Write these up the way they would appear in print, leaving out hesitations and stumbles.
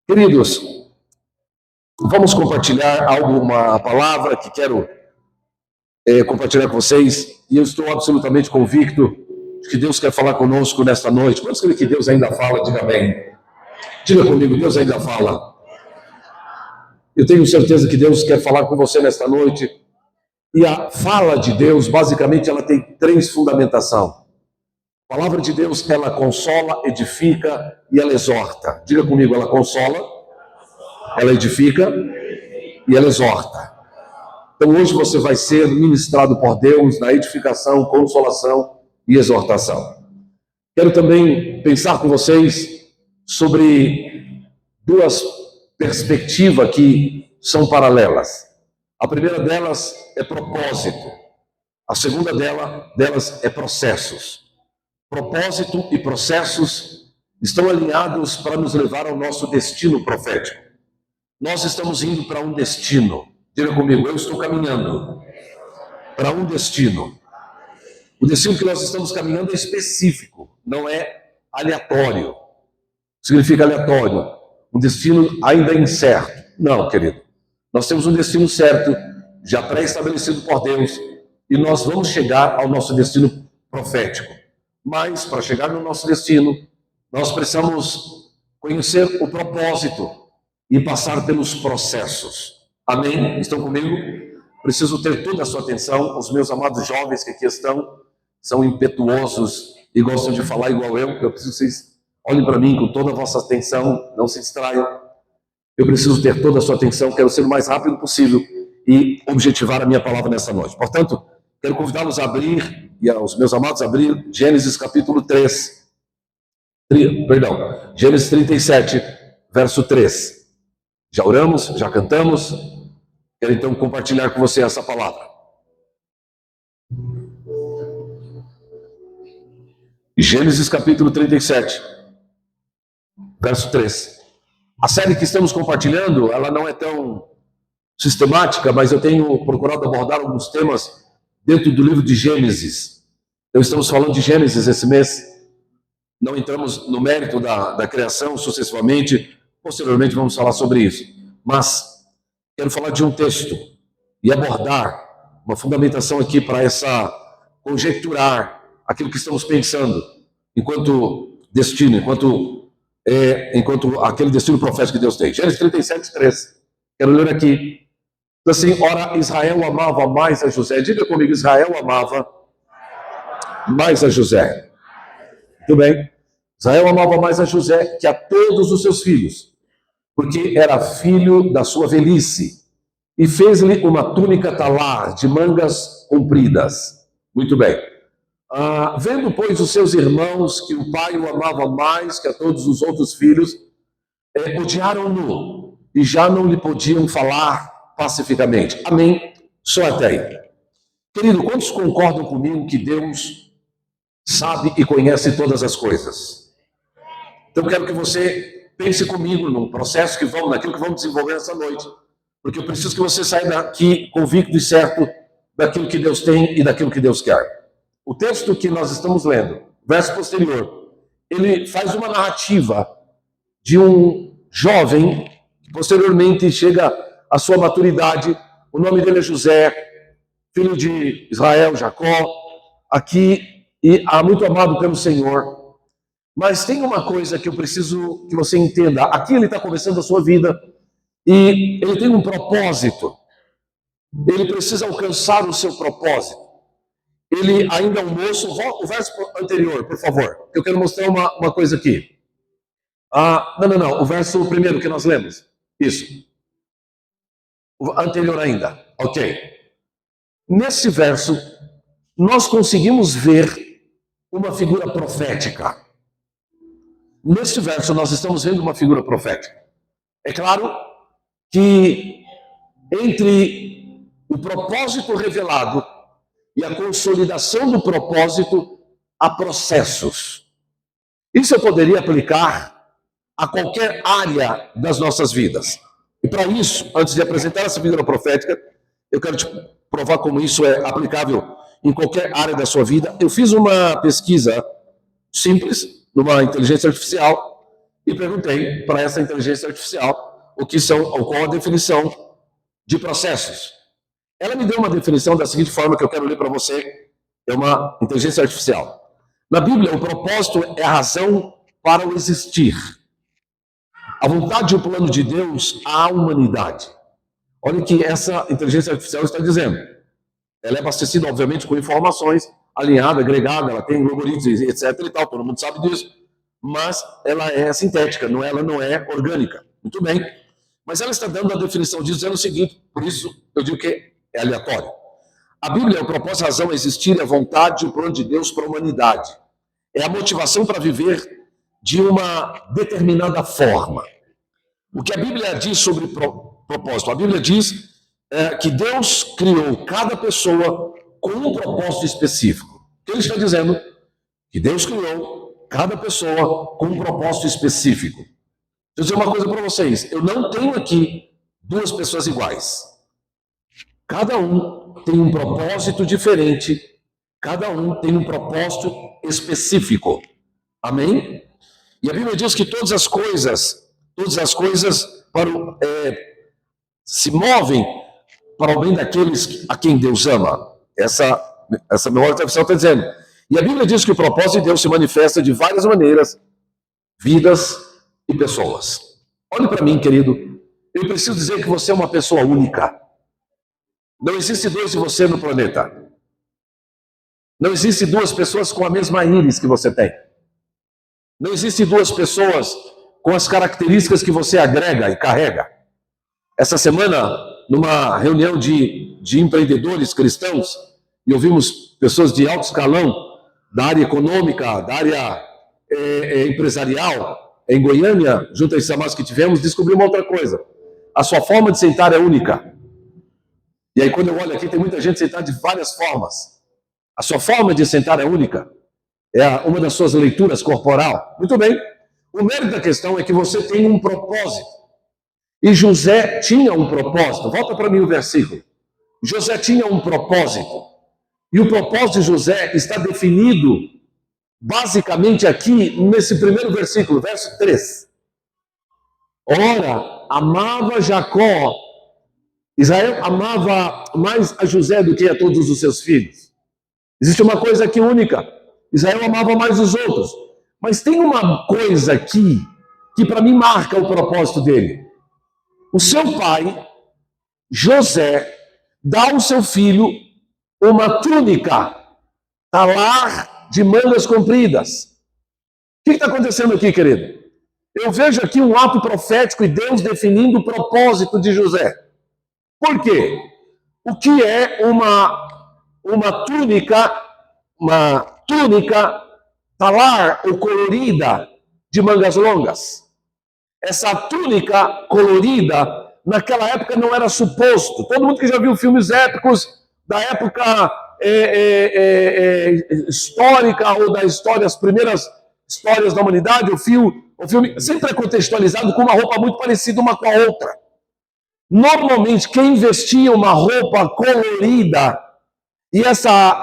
Queridos, vamos compartilhar uma palavra que quero compartilhar com vocês, e eu estou absolutamente convicto de que Deus quer falar conosco nesta noite. Quantos creem que Deus ainda fala? Diga amém. Diga comigo, Deus ainda fala. Eu tenho certeza que Deus quer falar com você nesta noite, e a fala de Deus, basicamente, ela tem três fundamentações. A palavra de Deus, ela consola, edifica e ela exorta. Diga comigo, ela consola, ela edifica e ela exorta. Então hoje você vai ser ministrado por Deus na edificação, consolação e exortação. Quero também pensar com vocês sobre duas perspectivas que são paralelas. A primeira delas é propósito. A segunda delas é processos. Propósito e processos estão alinhados para nos levar ao nosso destino profético. Nós estamos indo para um destino. Diga comigo, eu estou caminhando para um destino. O destino que nós estamos caminhando é específico, não é aleatório. Significa aleatório. Um destino ainda incerto. Não, querido. Nós temos um destino certo, já pré-estabelecido por Deus, e nós vamos chegar ao nosso destino profético. Mas, para chegar no nosso destino, nós precisamos conhecer o propósito e passar pelos processos. Amém? Estão comigo? Preciso ter toda a sua atenção. Os meus amados jovens que aqui estão são impetuosos e gostam de falar igual eu. Eu preciso que vocês olhem para mim com toda a vossa atenção, não se distraiam. Eu preciso ter toda a sua atenção, quero ser o mais rápido possível e objetivar a minha palavra nessa noite. Portanto, quero convidá-los a abrir, e aos meus amados a abrir, Gênesis capítulo 3. Gênesis 37, verso 3. Já oramos, já cantamos. Quero então compartilhar com você essa palavra. Gênesis capítulo 37, verso 3. A série que estamos compartilhando, ela não é tão sistemática, mas eu tenho procurado abordar alguns temas dentro do livro de Gênesis. Então estamos falando de Gênesis esse mês. Não entramos no mérito da criação sucessivamente. Posteriormente vamos falar sobre isso. Mas quero falar de um texto e abordar uma fundamentação aqui para essa conjecturar aquilo que estamos pensando enquanto destino, enquanto aquele destino profético que Deus tem. Gênesis 37, 3. Quero ler aqui. Diz assim, ora, Israel amava mais a José. Diga comigo, Israel amava mais a José. Muito bem. Israel amava mais a José que a todos os seus filhos, porque era filho da sua velhice, e fez-lhe uma túnica talar de mangas compridas. Muito bem. Vendo, pois, os seus irmãos que o pai o amava mais que a todos os outros filhos, odiaram-no e já não lhe podiam falar pacificamente. Amém? Só até aí. Querido, quantos concordam comigo que Deus sabe e conhece todas as coisas? Então, quero que você pense comigo num processo naquilo que vamos desenvolver essa noite, porque eu preciso que você saia daqui convicto e certo daquilo que Deus tem e daquilo que Deus quer. O texto que nós estamos lendo, verso posterior, ele faz uma narrativa de um jovem que posteriormente chega à sua maturidade. O nome dele é José, filho de Israel, Jacó, aqui, e muito amado pelo Senhor. Mas tem uma coisa que eu preciso que você entenda. Aqui ele está começando a sua vida e ele tem um propósito. Ele precisa alcançar o seu propósito. Ele ainda é um moço. O verso anterior, por favor. Eu quero mostrar uma coisa aqui. Não. O verso primeiro que nós lemos. Isso. O anterior ainda. Ok. Nesse verso, nós conseguimos ver uma figura profética. Neste verso, nós estamos vendo uma figura profética. É claro que entre o propósito revelado e a consolidação do propósito, há processos. Isso eu poderia aplicar a qualquer área das nossas vidas. E para isso, antes de apresentar essa figura profética, eu quero te provar como isso é aplicável em qualquer área da sua vida. Eu fiz uma pesquisa simples, numa inteligência artificial, e perguntei para essa inteligência artificial qual a definição de processos. Ela me deu uma definição da seguinte forma, que eu quero ler para você. É uma inteligência artificial. Na Bíblia, o propósito é a razão para o existir. A vontade e o plano de Deus à humanidade. Olha o que essa inteligência artificial está dizendo. Ela é abastecida, obviamente, com informações, alinhada, agregada, ela tem algoritmos, etc. e tal, todo mundo sabe disso. Mas ela é sintética, ela não é orgânica. Muito bem. Mas ela está dando a definição disso, dizendo o seguinte, por isso eu digo que é aleatório. A Bíblia é o propósito, a razão a existir, a vontade e o plano de Deus para a humanidade. É a motivação para viver de uma determinada forma. O que a Bíblia diz sobre propósito? A Bíblia diz que Deus criou cada pessoa com um propósito específico. O que ele está dizendo? Que Deus criou cada pessoa com um propósito específico. Deixa eu dizer uma coisa para vocês. Eu não tenho aqui duas pessoas iguais. Cada um tem um propósito diferente. Cada um tem um propósito específico. Amém? E a Bíblia diz que todas as coisas se movem para o bem daqueles a quem Deus ama. Essa memória artificial está dizendo. E a Bíblia diz que o propósito de Deus se manifesta de várias maneiras, vidas e pessoas. Olhe para mim, querido. Eu preciso dizer que você é uma pessoa única. Não existe dois de você no planeta. Não existe duas pessoas com a mesma íris que você tem. Não existe duas pessoas com as características que você agrega e carrega. Essa semana, numa reunião de empreendedores cristãos, e ouvimos pessoas de alto escalão, da área econômica, da área empresarial, em Goiânia, junto a esse amasso que tivemos, descobrimos uma outra coisa. A sua forma de sentar é única. E aí, quando eu olho aqui, tem muita gente sentada de várias formas. A sua forma de sentar é única. É uma das suas leituras corporal. Muito bem. O mérito da questão é que você tem um propósito. E José tinha um propósito. Volta para mim o versículo. José tinha um propósito. E o propósito de José está definido basicamente aqui nesse primeiro versículo, verso 3. Ora, amava Jacó. Israel amava mais a José do que a todos os seus filhos. Existe uma coisa aqui única. Israel amava mais os outros. Mas tem uma coisa aqui que para mim marca o propósito dele. O seu pai, José, dá ao seu filho uma túnica, talar de mangas compridas. O que está acontecendo aqui, querido? Eu vejo aqui um ato profético e Deus definindo o propósito de José. Por quê? O que é uma túnica talar ou colorida de mangas longas? Essa túnica colorida, naquela época não era suposto. Todo mundo que já viu filmes épicos da época histórica ou da história, as primeiras histórias da humanidade, o filme sempre é contextualizado com uma roupa muito parecida uma com a outra. Normalmente, quem vestia uma roupa colorida, e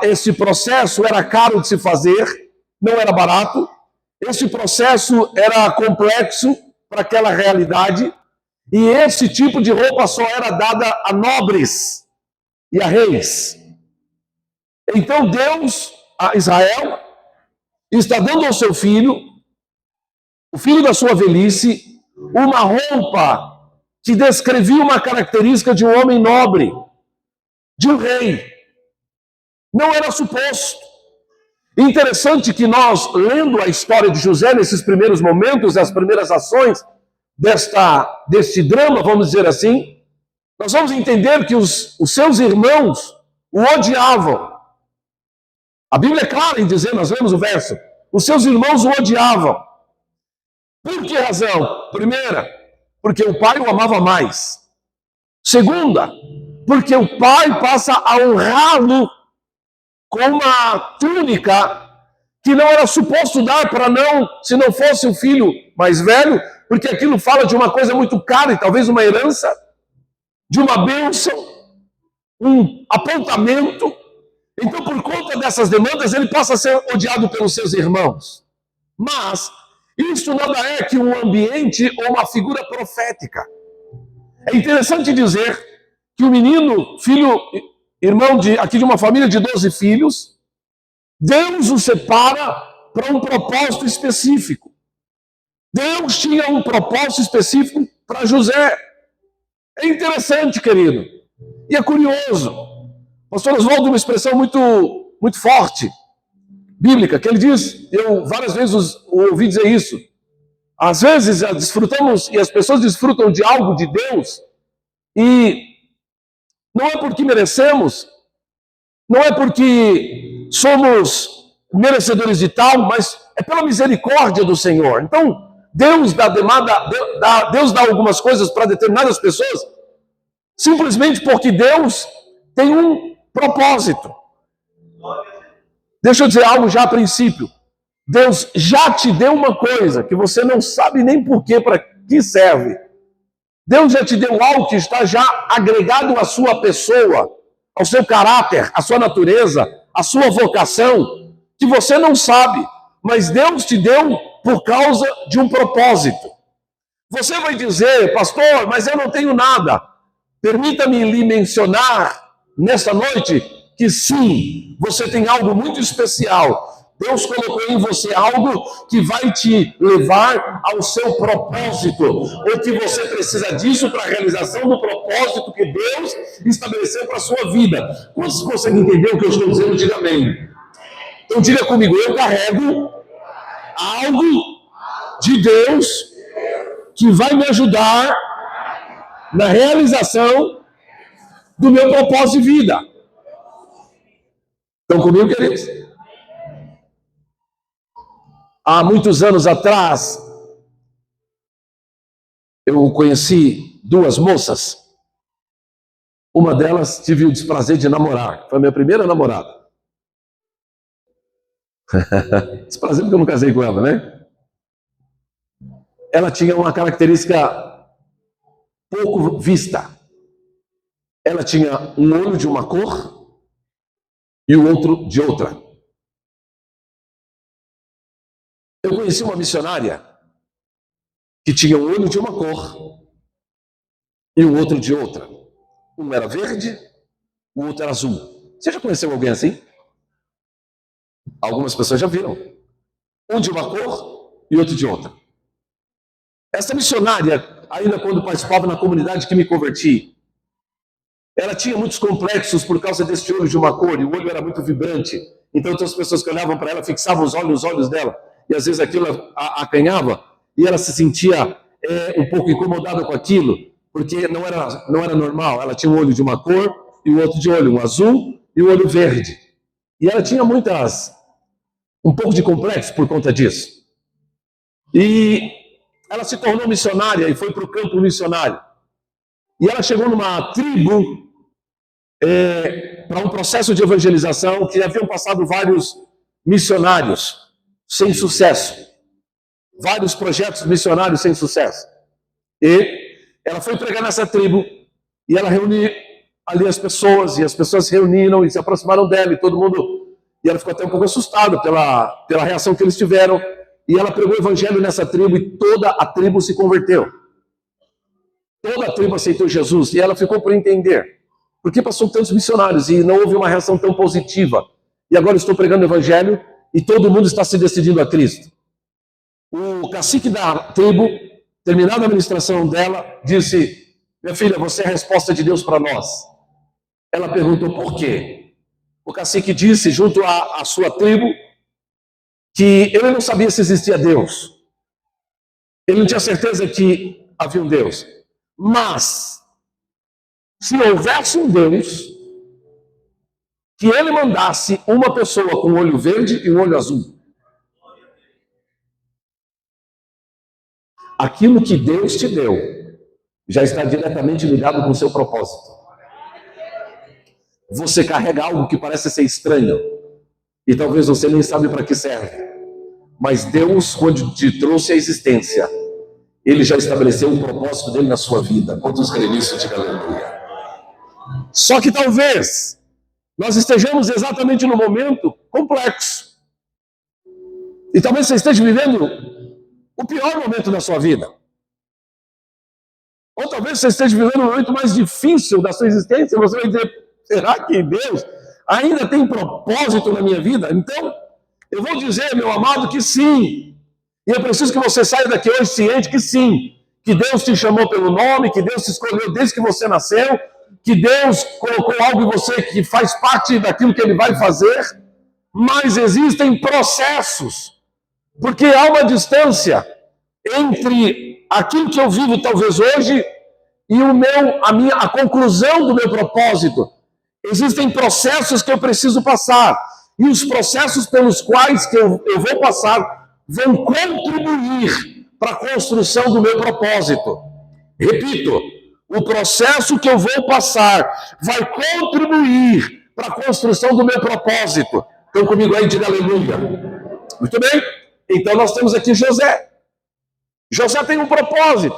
esse processo era caro de se fazer, não era barato, esse processo era complexo para aquela realidade, e esse tipo de roupa só era dada a nobres e a reis. Então Deus, a Israel, está dando ao seu filho, o filho da sua velhice, uma roupa que descrevia uma característica de um homem nobre, de um rei. Não era suposto. Interessante que nós, lendo a história de José nesses primeiros momentos, as primeiras ações deste drama, vamos dizer assim, nós vamos entender que os seus irmãos o odiavam. A Bíblia é clara em dizer, nós vemos o verso, os seus irmãos o odiavam. Por que razão? Primeira, porque o pai o amava mais. Segunda, porque o pai passa a honrá-lo com uma túnica que não era suposto dar se não fosse o filho mais velho, porque aquilo fala de uma coisa muito cara e talvez uma herança, de uma bênção, um apontamento. Então, por conta dessas demandas, ele passa a ser odiado pelos seus irmãos. Mas Isso nada é que um ambiente ou uma figura profética. É interessante dizer que o menino, filho, irmão aqui de uma família de 12 filhos, Deus o separa para um propósito específico. Deus tinha um propósito específico para José. É interessante, querido. E é curioso. O pastor Oswaldo tem uma expressão muito forte, bíblica, que ele diz, eu várias vezes ouvi dizer isso. Às vezes desfrutamos, e as pessoas desfrutam de algo de Deus, e não é porque merecemos, não é porque somos merecedores de tal, mas é pela misericórdia do Senhor. Então, Deus dá algumas coisas para determinadas pessoas, simplesmente porque Deus tem um propósito. Deixa eu dizer algo já a princípio. Deus já te deu uma coisa que você não sabe nem por que, para que serve. Deus já te deu algo que está já agregado à sua pessoa, ao seu caráter, à sua natureza, à sua vocação, que você não sabe, mas Deus te deu por causa de um propósito. Você vai dizer, pastor, mas eu não tenho nada. Permita-me lhe mencionar nesta noite que sim, você tem algo muito especial. Deus colocou em você algo que vai te levar ao seu propósito, ou que você precisa disso para a realização do propósito que Deus estabeleceu para a sua vida. Quantos conseguem entender o que eu estou dizendo? Diga amém. Então diga comigo, eu carrego algo de Deus que vai me ajudar na realização do meu propósito de vida. Estão comigo, queridos? Há muitos anos atrás, eu conheci duas moças. Uma delas tive o desprazer de namorar. Foi a minha primeira namorada. Desprazer porque eu não casei com ela, né? Ela tinha uma característica pouco vista. Ela tinha um olho de uma cor e o outro de outra. Eu conheci uma missionária que tinha um olho de uma cor e o outro de outra. Um era verde, o outro era azul. Você já conheceu alguém assim? Algumas pessoas já viram. Um de uma cor e outro de outra. Essa missionária, ainda quando participava na comunidade que me converti, ela tinha muitos complexos por causa desse olho de uma cor, e o olho era muito vibrante. Então, as pessoas que olhavam para ela fixavam os olhos dela, e às vezes aquilo acanhava, e ela se sentia um pouco incomodada com aquilo, porque não era normal. Ela tinha um olho de uma cor e o outro de olho, um azul e o olho verde. E ela tinha um pouco de complexo por conta disso. E ela se tornou missionária e foi para o campo missionário. E ela chegou numa tribo para um processo de evangelização que haviam passado vários missionários sem sucesso. Vários projetos missionários sem sucesso. E ela foi pregar nessa tribo e ela reuniu ali as pessoas, e as pessoas se reuniram e se aproximaram dela, e todo mundo... E ela ficou até um pouco assustada pela reação que eles tiveram. E ela pregou o evangelho nessa tribo e toda a tribo se converteu. Toda a tribo aceitou Jesus e ela ficou por entender. Por que passou tantos missionários e não houve uma reação tão positiva? E agora estou pregando o evangelho e todo mundo está se decidindo a Cristo. O cacique da tribo, terminada a administração dela, disse: minha filha, você é a resposta de Deus para nós. Ela perguntou por quê. O cacique disse, junto à sua tribo, que ele não sabia se existia Deus. Ele não tinha certeza que havia um Deus. Mas, se houvesse um Deus, que ele mandasse uma pessoa com um olho verde e um olho azul. Aquilo que Deus te deu já está diretamente ligado com o seu propósito. Você carrega algo que parece ser estranho e talvez você nem sabe para que serve. Mas Deus, quando te trouxe à existência, Ele já estabeleceu um propósito dele na sua vida. Quantos creem nisso, diga aleluia. Só que talvez nós estejamos exatamente no momento complexo. E talvez você esteja vivendo o pior momento da sua vida. Ou talvez você esteja vivendo um momento mais difícil da sua existência, você vai dizer, será que Deus ainda tem propósito na minha vida? Então, eu vou dizer, meu amado, que sim. E eu preciso que você saia daqui hoje ciente que sim. Que Deus te chamou pelo nome, que Deus te escolheu desde que você nasceu, que Deus colocou algo em você que faz parte daquilo que Ele vai fazer, mas existem processos, porque há uma distância entre aquilo que eu vivo talvez hoje e a conclusão do meu propósito. Existem processos que eu preciso passar, e os processos pelos quais que eu vou passar vão contribuir para a construção do meu propósito. Repito, o processo que eu vou passar vai contribuir para a construção do meu propósito. Estão comigo aí? Diga aleluia. Muito bem. Então nós temos aqui José. José tem um propósito.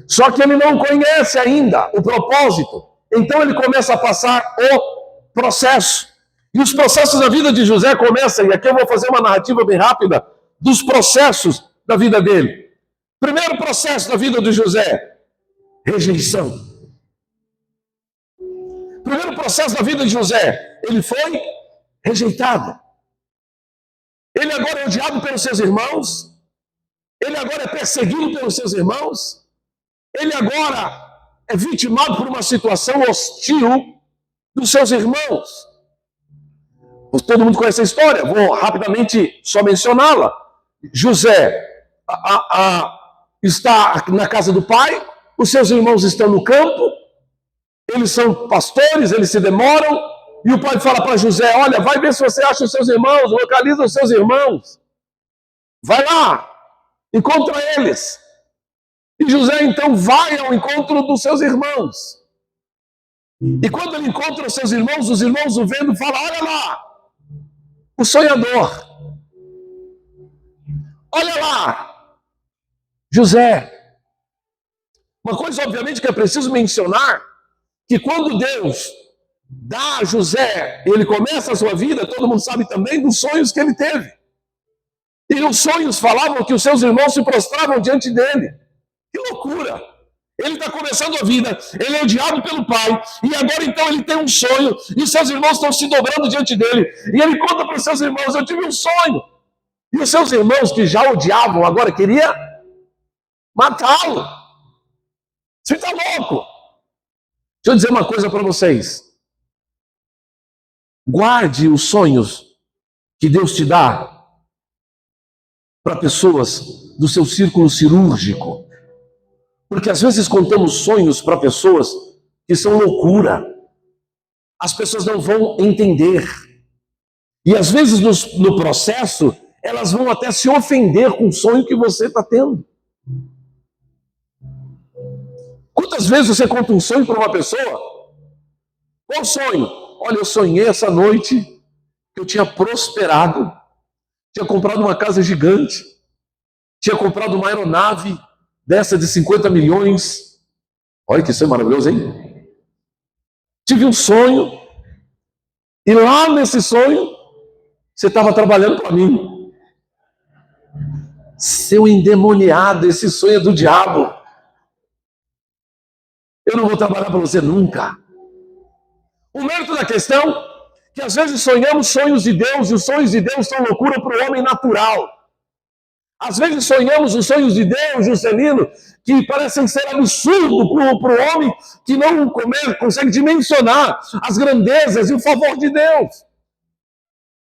Só que ele não conhece ainda o propósito. Então ele começa a passar o processo. E os processos da vida de José começam, e aqui eu vou fazer uma narrativa bem rápida, dos processos da vida dele. Primeiro processo da vida de José, rejeição. Primeiro processo da vida de José, ele foi rejeitado. Ele agora é odiado pelos seus irmãos, ele agora é perseguido pelos seus irmãos, ele agora é vitimado por uma situação hostil dos seus irmãos. Todo mundo conhece a história, vou rapidamente só mencioná-la. José está na casa do pai, os seus irmãos estão no campo, eles são pastores, eles se demoram, e o pai fala para José, olha, vai ver se você acha os seus irmãos, localiza os seus irmãos, vai lá, encontra eles. E José então vai ao encontro dos seus irmãos. E quando ele encontra os seus irmãos, os irmãos o vendo falam, olha lá, o sonhador. Olha lá, José. Uma coisa, obviamente, que é preciso mencionar, que quando Deus dá a José, ele começa a sua vida, todo mundo sabe também dos sonhos que ele teve. E os sonhos falavam que os seus irmãos se prostravam diante dele. Que loucura! Ele está começando a vida, ele é odiado pelo pai, e agora então ele tem um sonho, e os seus irmãos estão se dobrando diante dele, e ele conta para os seus irmãos, eu tive um sonho. E os seus irmãos que já odiavam, agora queria matá-lo. Você está louco? Deixa eu dizer uma coisa para vocês. Guarde os sonhos que Deus te dá para pessoas do seu círculo cirúrgico. Porque às vezes contamos sonhos para pessoas que são loucura. As pessoas não vão entender. E às vezes no processo, elas vão até se ofender com o sonho que você está tendo. Quantas vezes você conta um sonho para uma pessoa? Qual sonho? Olha, eu sonhei essa noite que eu tinha prosperado, tinha comprado uma casa gigante, tinha comprado uma aeronave dessa de 50 milhões. Olha que sonho maravilhoso, hein? Tive um sonho, e lá nesse sonho, você estava trabalhando para mim. Seu endemoniado, esse sonho é do diabo. Eu não vou trabalhar para você nunca. O mérito da questão é que às vezes sonhamos sonhos de Deus, e os sonhos de Deus são loucura para o homem natural. Às vezes sonhamos os sonhos de Deus, Juscelino, que parecem ser absurdos para o homem que não consegue dimensionar as grandezas e o favor de Deus.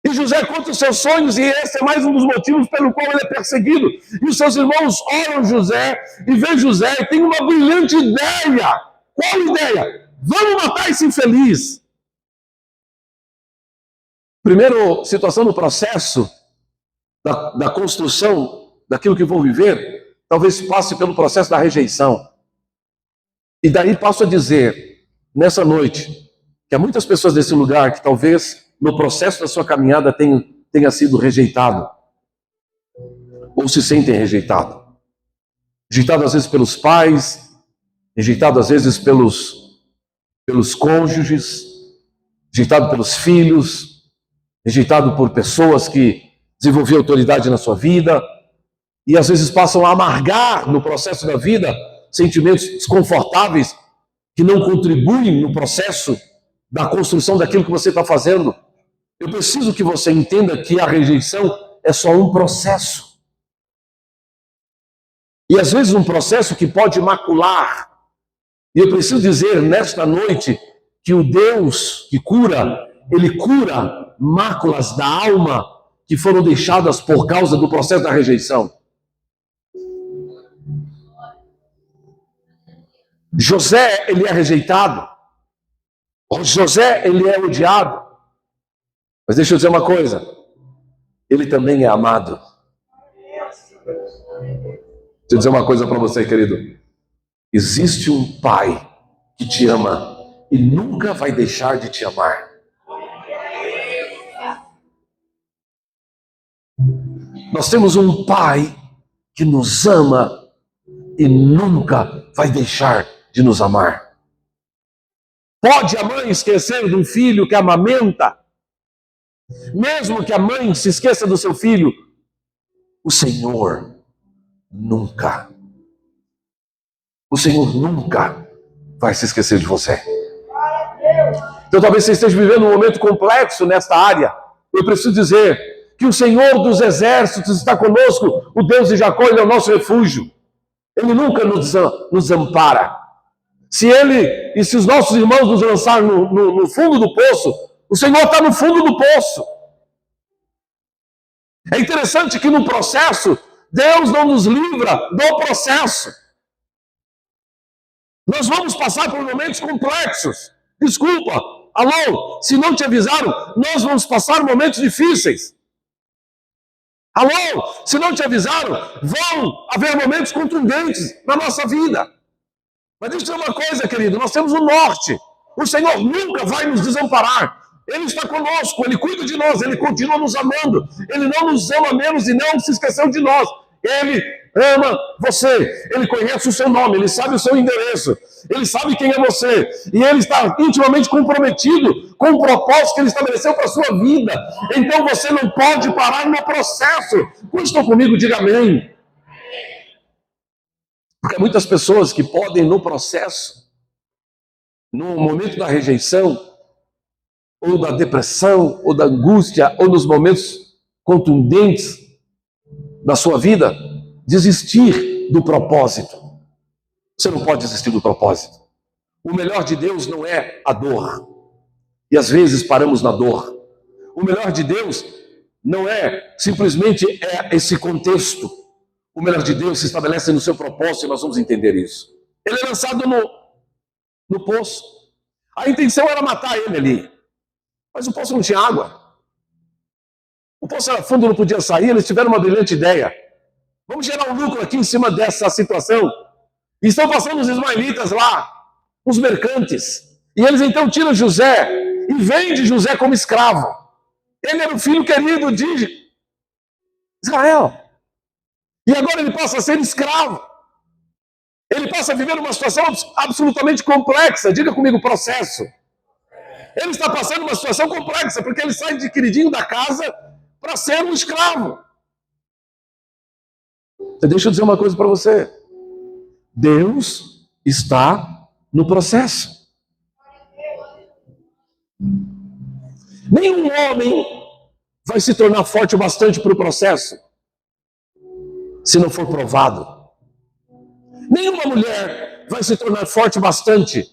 E José conta os seus sonhos, e esse é mais um dos motivos pelo qual ele é perseguido. E os seus irmãos oram José, e vê José, e tem uma brilhante ideia. Qual ideia? Vamos matar esse infeliz. Primeiro, situação no processo da construção daquilo que vou viver, talvez passe pelo processo da rejeição. E daí passo a dizer, nessa noite, que há muitas pessoas nesse lugar que talvez no processo da sua caminhada tenha sido rejeitado, ou se sentem rejeitado. Rejeitado às vezes pelos pais, rejeitado às vezes pelos cônjuges, rejeitado pelos filhos, rejeitado por pessoas que desenvolviam autoridade na sua vida, e às vezes passam a amargar no processo da vida sentimentos desconfortáveis que não contribuem no processo da construção daquilo que você está fazendo. Eu preciso que você entenda que a rejeição é só um processo. E às vezes um processo que pode macular. E eu preciso dizer nesta noite que o Deus que cura, Ele cura máculas da alma que foram deixadas por causa do processo da rejeição. José, ele é rejeitado. José, ele é odiado. Mas deixa eu dizer uma coisa, ele também é amado. Deixa eu dizer uma coisa para você, querido. Existe um pai que te ama e nunca vai deixar de te amar. Nós temos um pai que nos ama e nunca vai deixar de nos amar. Pode a mãe esquecer de um filho que amamenta? Mesmo que a mãe se esqueça do seu filho, o Senhor nunca. O Senhor nunca vai se esquecer de você. Então talvez você esteja vivendo um momento complexo nesta área. Eu preciso dizer que o Senhor dos exércitos está conosco, o Deus de Jacó, Ele é o nosso refúgio. Ele nunca nos ampara. Se os nossos irmãos nos lançarem no fundo do poço, o Senhor está no fundo do poço. É interessante que no processo, Deus não nos livra do processo. Nós vamos passar por momentos complexos. Desculpa, alô, se não te avisaram, nós vamos passar momentos difíceis. Alô, se não te avisaram, vão haver momentos contundentes na nossa vida. Mas deixa eu dizer uma coisa, querido, nós temos o norte. O Senhor nunca vai nos desamparar. Ele está conosco, Ele cuida de nós, Ele continua nos amando. Ele não nos ama menos e não se esqueceu de nós. Ele ama você, Ele conhece o seu nome, Ele sabe o seu endereço, Ele sabe quem é você, e Ele está intimamente comprometido com o propósito que Ele estabeleceu para a sua vida. Então você não pode parar no processo. Quando estão comigo, diga amém. Porque há muitas pessoas que podem no processo, no momento da rejeição, ou da depressão, ou da angústia, ou nos momentos contundentes da sua vida, desistir do propósito. Você não pode desistir do propósito. O melhor de Deus não é a dor. E às vezes paramos na dor. O melhor de Deus não é simplesmente esse contexto. O melhor de Deus se estabelece no seu propósito e nós vamos entender isso. Ele é lançado no poço. A intenção era matar ele ali. Mas o poço não tinha água. O poço era fundo, não podia sair. Eles tiveram uma brilhante ideia. Vamos gerar um lucro aqui em cima dessa situação. E estão passando os ismaelitas lá, os mercantes. E eles então tiram José e vendem José como escravo. Ele era o filho querido de Israel. E agora ele passa a ser escravo. Ele passa a viver uma situação absolutamente complexa. Diga comigo, processo. Ele está passando uma situação complexa, porque ele sai de queridinho da casa para ser um escravo. Deixa eu dizer uma coisa para você. Deus está no processo. Nenhum homem vai se tornar forte o bastante para o processo se não for provado. Nenhuma mulher vai se tornar forte o bastante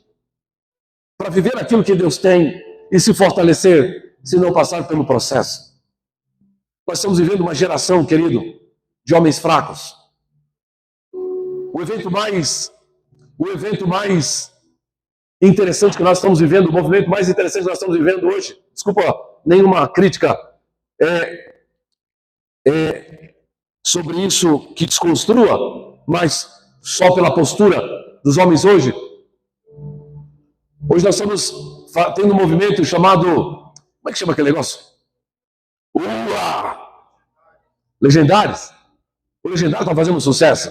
para viver aquilo que Deus tem e se fortalecer se não passar pelo processo. Nós estamos vivendo uma geração, querido, de homens fracos. O evento mais interessante que nós estamos vivendo, o movimento mais interessante que nós estamos vivendo hoje, desculpa, nenhuma crítica sobre isso que desconstrua, mas só pela postura dos homens hoje. Hoje nós estamos tendo um movimento chamado, como é que chama aquele negócio? Legendários. O Legendário está fazendo sucesso.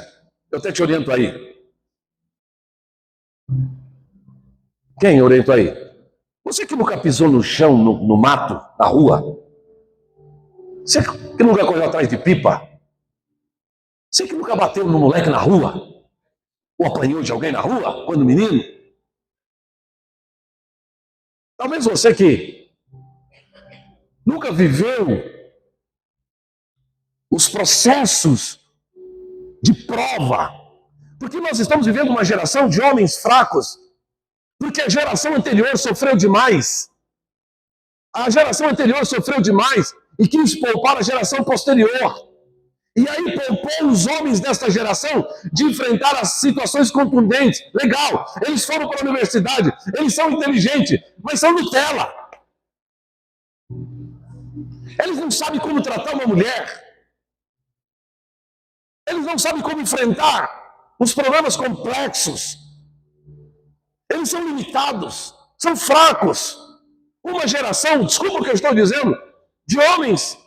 Eu até te oriento aí. Quem oriento aí? Você que nunca pisou no chão, no mato, na rua? Você que nunca correu atrás de pipa? Você que nunca bateu no moleque na rua? Ou apanhou de alguém na rua, quando menino? Talvez você que nunca viveu os processos de prova, porque nós estamos vivendo uma geração de homens fracos, porque a geração anterior sofreu demais. A geração anterior sofreu demais e quis poupar a geração posterior. E aí poupou os homens desta geração de enfrentar as situações contundentes. Legal, eles foram para a universidade, eles são inteligentes, mas são Nutella. Eles não sabem como tratar uma mulher. Eles não sabem como enfrentar os problemas complexos. Eles são limitados, são fracos. Uma geração, desculpa o que eu estou dizendo, de homens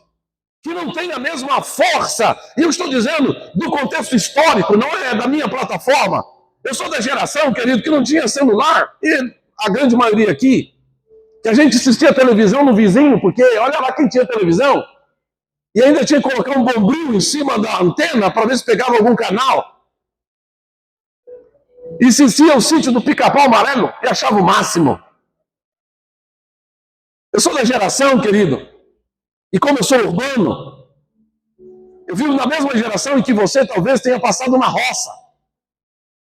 que não têm a mesma força. E eu estou dizendo do contexto histórico, não é da minha plataforma. Eu sou da geração, querido, que não tinha celular, e a grande maioria aqui, que a gente assistia televisão no vizinho, porque olha lá quem tinha televisão, e ainda tinha que colocar um bombril em cima da antena para ver se pegava algum canal. E assistia o sítio do Pica-Pau Amarelo e achava o máximo. Eu sou da geração, querido, e como eu sou urbano, eu vivo na mesma geração em que você talvez tenha passado na roça,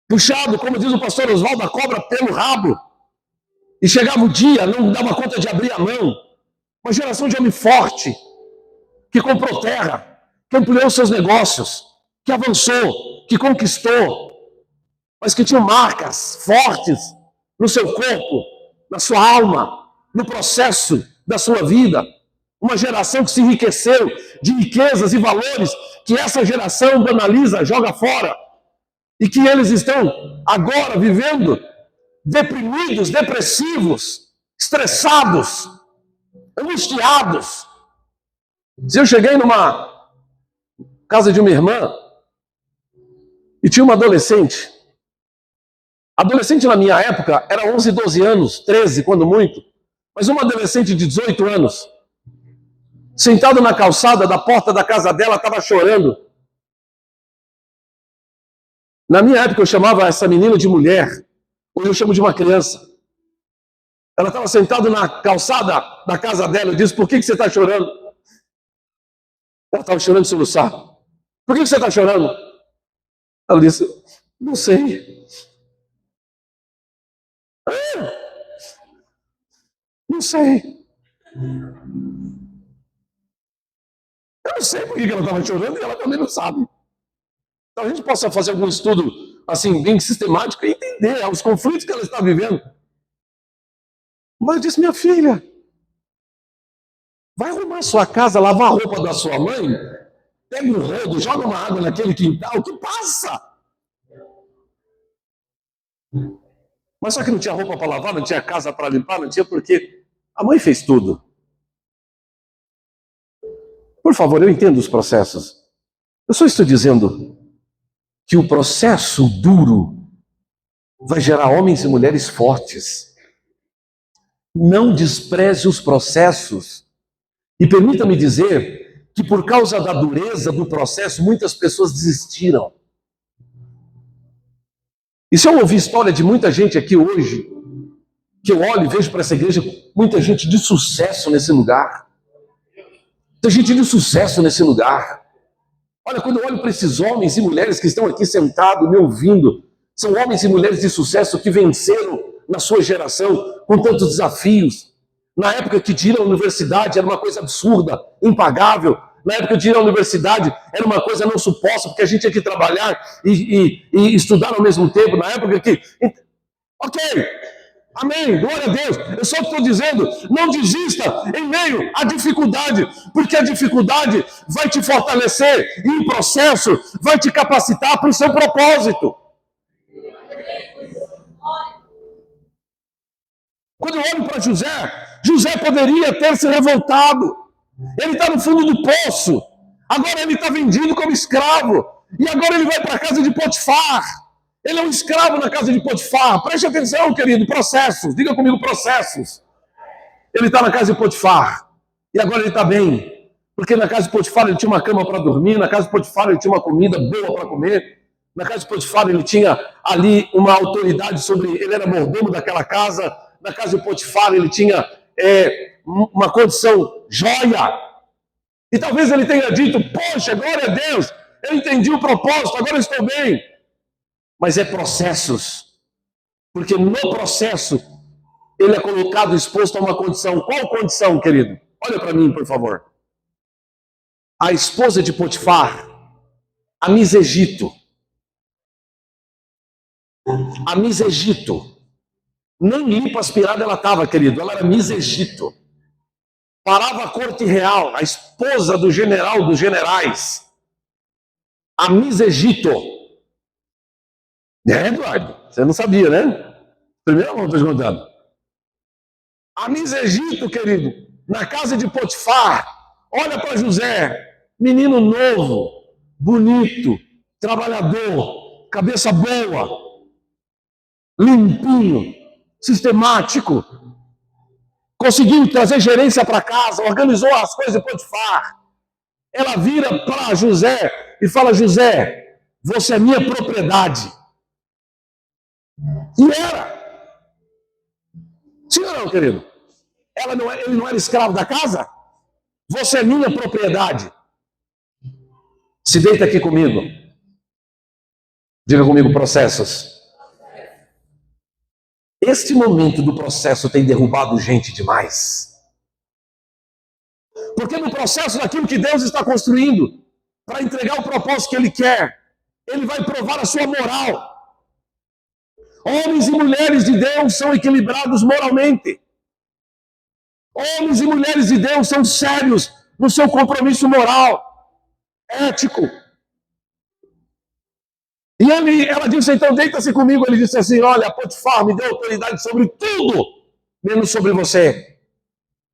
puxado, como diz o pastor Oswaldo, a cobra pelo rabo, e chegava o dia, não dava conta de abrir a mão. Uma geração de homem forte, que comprou terra, que ampliou seus negócios, que avançou, que conquistou, mas que tinha marcas fortes no seu corpo, na sua alma, no processo da sua vida. Uma geração que se enriqueceu de riquezas e valores que essa geração banaliza, joga fora, e que eles estão agora vivendo deprimidos, depressivos, estressados, angustiados. Se eu cheguei numa casa de uma irmã e tinha uma adolescente. Adolescente na minha época era 11, 12 anos, 13 quando muito, mas uma adolescente de 18 anos, sentado na calçada da porta da casa dela, estava chorando. Na minha época eu chamava essa menina de mulher, hoje eu chamo de uma criança. Ela estava sentada na calçada da casa dela, eu disse, por que você está chorando? Ela estava chorando de soluçar. Por que você está chorando? Ela disse, não sei. Não sei. Eu não sei por que ela estava chorando e ela também não sabe. Então a gente possa fazer algum estudo assim, bem sistemático e entender os conflitos que ela está vivendo. Mas eu disse, minha filha, vai arrumar sua casa, lavar a roupa da sua mãe, pega um rodo, joga uma água naquele quintal, que passa. Mas só que não tinha roupa para lavar, não tinha casa para limpar, não tinha porque a mãe fez tudo. Por favor, eu entendo os processos. Eu só estou dizendo que o processo duro vai gerar homens e mulheres fortes. Não despreze os processos. E permita-me dizer que por causa da dureza do processo, muitas pessoas desistiram. E se eu ouvir história de muita gente aqui hoje, que eu olho e vejo para essa igreja, muita gente de sucesso nesse lugar. Muita gente de sucesso nesse lugar. Olha, quando eu olho para esses homens e mulheres que estão aqui sentados, me ouvindo, são homens e mulheres de sucesso que venceram na sua geração com tantos desafios. Na época que de ir à universidade era uma coisa absurda, impagável. Na época de ir à universidade era uma coisa não suposta, porque a gente tinha que trabalhar e estudar ao mesmo tempo. Na época que... Ok, amém, glória a Deus. Eu só estou dizendo, não desista em meio à dificuldade, porque a dificuldade vai te fortalecer e o processo vai te capacitar para o seu propósito. Quando eu olho para José, José poderia ter se revoltado. Ele está no fundo do poço. Agora ele está vendido como escravo. E agora ele vai para a casa de Potifar. Ele é um escravo na casa de Potifar. Preste atenção, querido, processos. Diga comigo, processos. Ele está na casa de Potifar. E agora ele está bem. Porque na casa de Potifar ele tinha uma cama para dormir, na casa de Potifar ele tinha uma comida boa para comer, na casa de Potifar ele tinha ali uma autoridade sobre, ele era mordomo daquela casa, na casa de Potifar ele tinha uma condição joia. E talvez ele tenha dito, poxa, glória a Deus, eu entendi o propósito, agora eu estou bem. Mas é processos, porque no processo ele é colocado, exposto a uma condição. Qual condição, querido? Olha para mim, por favor. A esposa de Potifar, a Miss Egito, nem limpa aspirada ela estava, querido, ela era Miss Egito. Parava a corte real, a esposa do general dos generais, a Miss Egito. Eduardo, você não sabia, né? Primeira vez estou te contando. A Miss Egito, querido, na casa de Potifar, olha para José, menino novo, bonito, trabalhador, cabeça boa, limpinho, sistemático, conseguiu trazer gerência para casa, organizou as coisas de Potifar. Ela vira para José e fala, José, você é minha propriedade. E era. Sim ou não, querido? Ele não era escravo da casa? Você é minha propriedade. Se deita aqui comigo. Diga comigo, processos. Este momento do processo tem derrubado gente demais. Porque no processo daquilo que Deus está construindo, para entregar o propósito que Ele quer, Ele vai provar a sua moral. Homens e mulheres de Deus são equilibrados moralmente. Homens e mulheres de Deus são sérios no seu compromisso moral, ético. E ela disse, então deita-se comigo. Ele disse assim, olha, Potifar me deu autoridade sobre tudo, menos sobre você.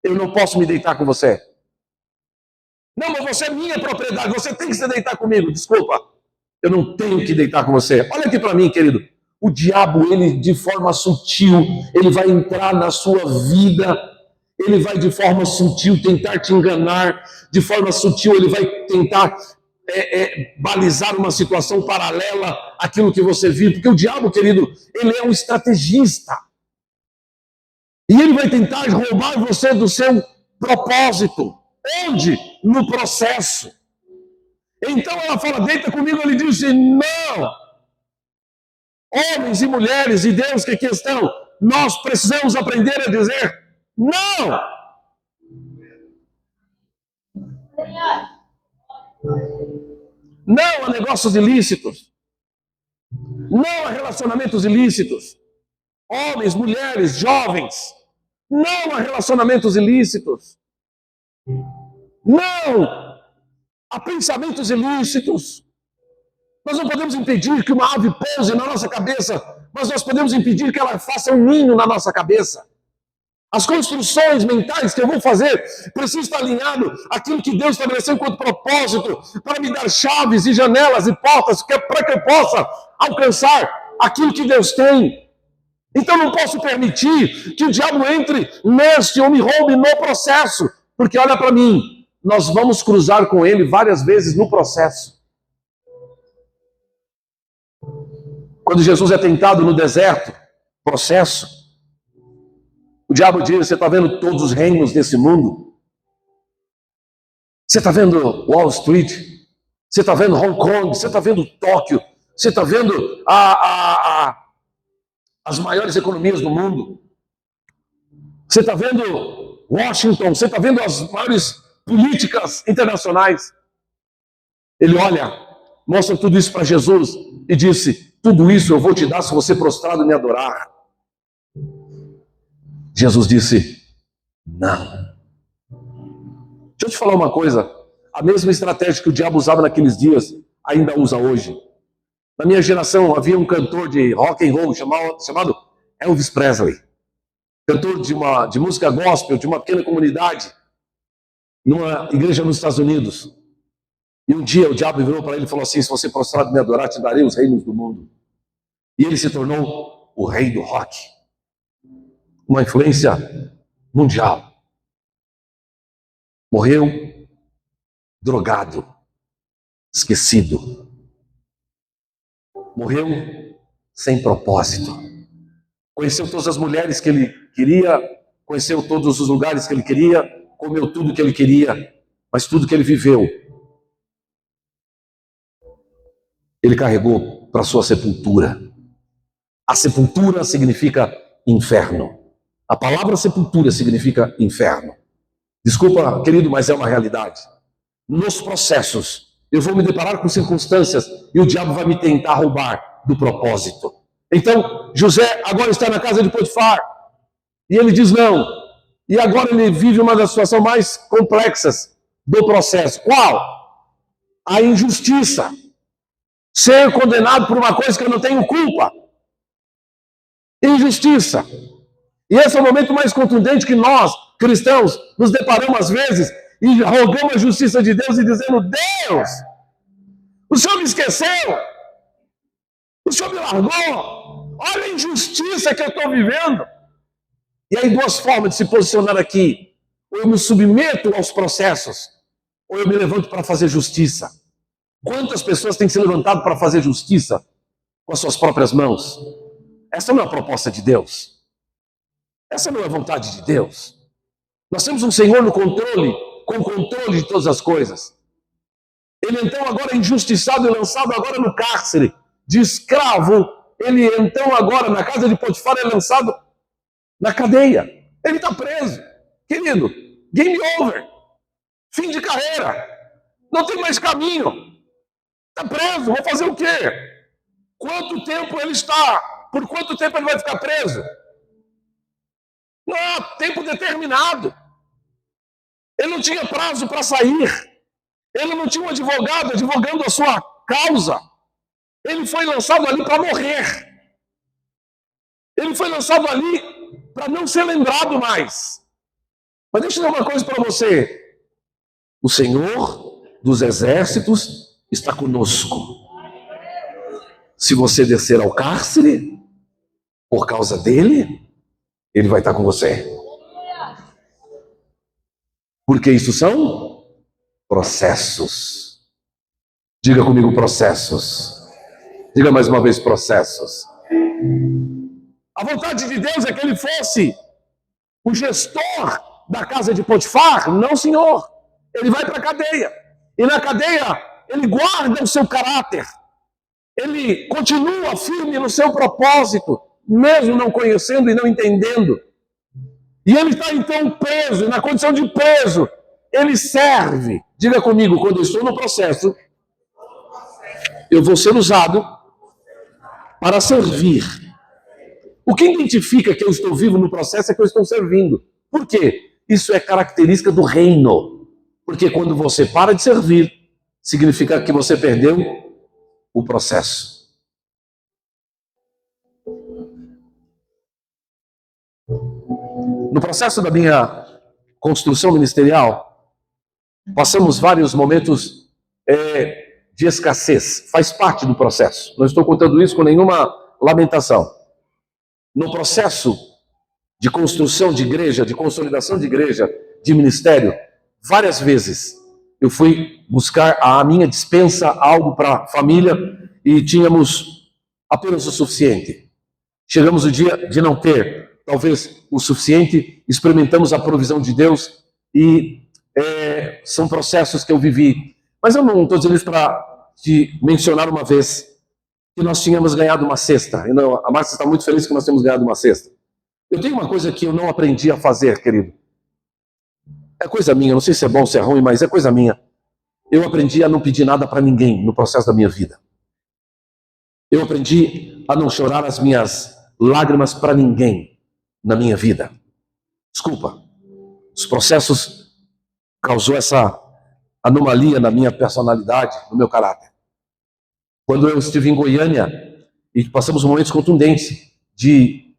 Eu não posso me deitar com você. Não, mas você é minha propriedade, você tem que se deitar comigo. Desculpa, eu não tenho que deitar com você. Olha aqui para mim, querido. O diabo, ele de forma sutil, ele vai entrar na sua vida, ele vai de forma sutil tentar te enganar, de forma sutil ele vai tentar balizar uma situação paralela àquilo que você vive, porque o diabo, querido, ele é um estrategista. E ele vai tentar roubar você do seu propósito. Onde? No processo. Então ela fala, deita comigo, ele disse, não. Homens e mulheres de Deus que aqui estão, nós precisamos aprender a dizer não. Não a negócios ilícitos. Não a relacionamentos ilícitos. Homens, mulheres, jovens. Não a relacionamentos ilícitos. Não a pensamentos ilícitos. Nós não podemos impedir que uma ave pouse na nossa cabeça, mas nós podemos impedir que ela faça um ninho na nossa cabeça. As construções mentais que eu vou fazer precisam estar alinhado àquilo que Deus estabeleceu enquanto propósito para me dar chaves e janelas e portas para que eu possa alcançar aquilo que Deus tem. Então não posso permitir que o diabo entre neste ou me roube no processo, porque olha para mim, nós vamos cruzar com ele várias vezes no processo. Quando Jesus é tentado no deserto, processo, o diabo diz, você está vendo todos os reinos desse mundo? Você está vendo Wall Street? Você está vendo Hong Kong? Você está vendo Tóquio? Você está vendo as maiores economias do mundo? Você está vendo Washington? Você está vendo as maiores políticas internacionais? Ele olha, mostra tudo isso para Jesus e disse, tudo isso eu vou te dar se você prostrado me adorar. Jesus disse, não. Deixa eu te falar uma coisa, a mesma estratégia que o diabo usava naqueles dias, ainda usa hoje. Na minha geração havia um cantor de rock and roll chamado Elvis Presley. Cantor de música gospel, de uma pequena comunidade, numa igreja nos Estados Unidos. E um dia o diabo virou para ele e falou assim, se você prostrado me adorar, te darei os reinos do mundo. E ele se tornou o rei do rock. Uma influência mundial. Morreu, drogado, esquecido. Morreu sem propósito. Conheceu todas as mulheres que ele queria, conheceu todos os lugares que ele queria, comeu tudo que ele queria, mas tudo que ele viveu, ele carregou para sua sepultura. A sepultura significa inferno. A palavra sepultura significa inferno. Desculpa, querido, mas é uma realidade. Nos processos, eu vou me deparar com circunstâncias e o diabo vai me tentar roubar do propósito. Então, José agora está na casa de Potifar e ele diz não. E agora ele vive uma das situações mais complexas do processo. Qual? A injustiça. Ser condenado por uma coisa que eu não tenho culpa. Injustiça. E esse é o momento mais contundente que nós, cristãos, nos deparamos às vezes e rogamos a justiça de Deus e dizendo: Deus, o Senhor me esqueceu, o Senhor me largou, olha a injustiça que eu estou vivendo. E aí duas formas de se posicionar aqui: ou eu me submeto aos processos, ou eu me levanto para fazer justiça. Quantas pessoas têm se levantado para fazer justiça com as suas próprias mãos? Essa não é a proposta de Deus. Essa não é a vontade de Deus. Nós temos um Senhor no controle, com o controle de todas as coisas. Ele então agora é injustiçado e lançado agora no cárcere, de escravo. Ele então agora na casa de Potifar é lançado na cadeia. Ele está preso. Querido, game over. Fim de carreira. Não tem mais caminho. Está preso, vou fazer o quê? Quanto tempo ele está? Por quanto tempo ele vai ficar preso? Não há tempo determinado. Ele não tinha prazo para sair. Ele não tinha um advogado advogando a sua causa. Ele foi lançado ali para morrer. Ele foi lançado ali para não ser lembrado mais. Mas deixa eu dizer uma coisa para você. O Senhor dos exércitos está conosco. Se você descer ao cárcere, por causa dele, ele vai estar com você. Porque isso são processos. Diga comigo, processos. Diga mais uma vez, processos. A vontade de Deus é que ele fosse o gestor da casa de Potifar. Não, senhor. Ele vai para a cadeia. E na cadeia, ele guarda o seu caráter. Ele continua firme no seu propósito, mesmo não conhecendo e não entendendo. E ele está então preso, e na condição de preso, ele serve. Diga comigo, quando eu estou no processo, eu vou ser usado para servir. O que identifica que eu estou vivo no processo é que eu estou servindo. Por quê? Isso é característica do reino. Porque quando você para de servir, significa que você perdeu o processo. No processo da minha construção ministerial, passamos vários momentos de escassez. Faz parte do processo. Não estou contando isso com nenhuma lamentação. No processo de construção de igreja, de consolidação de igreja, de ministério, várias vezes eu fui buscar a minha despensa, algo para a família, e tínhamos apenas o suficiente. Chegamos o dia de não ter, talvez, o suficiente, experimentamos a provisão de Deus, e são processos que eu vivi. Mas eu não estou dizendo isso para te mencionar uma vez que nós tínhamos ganhado uma cesta. E não, a Márcia está muito feliz que nós temos ganhado uma cesta. Eu tenho uma coisa que eu não aprendi a fazer, querido. É coisa minha, não sei se é bom ou se é ruim, mas é coisa minha. Eu aprendi a não pedir nada para ninguém no processo da minha vida. Eu aprendi a não chorar as minhas lágrimas para ninguém na minha vida. Desculpa. Os processos causou essa anomalia na minha personalidade, no meu caráter. Quando eu estive em Goiânia e passamos momentos contundentes de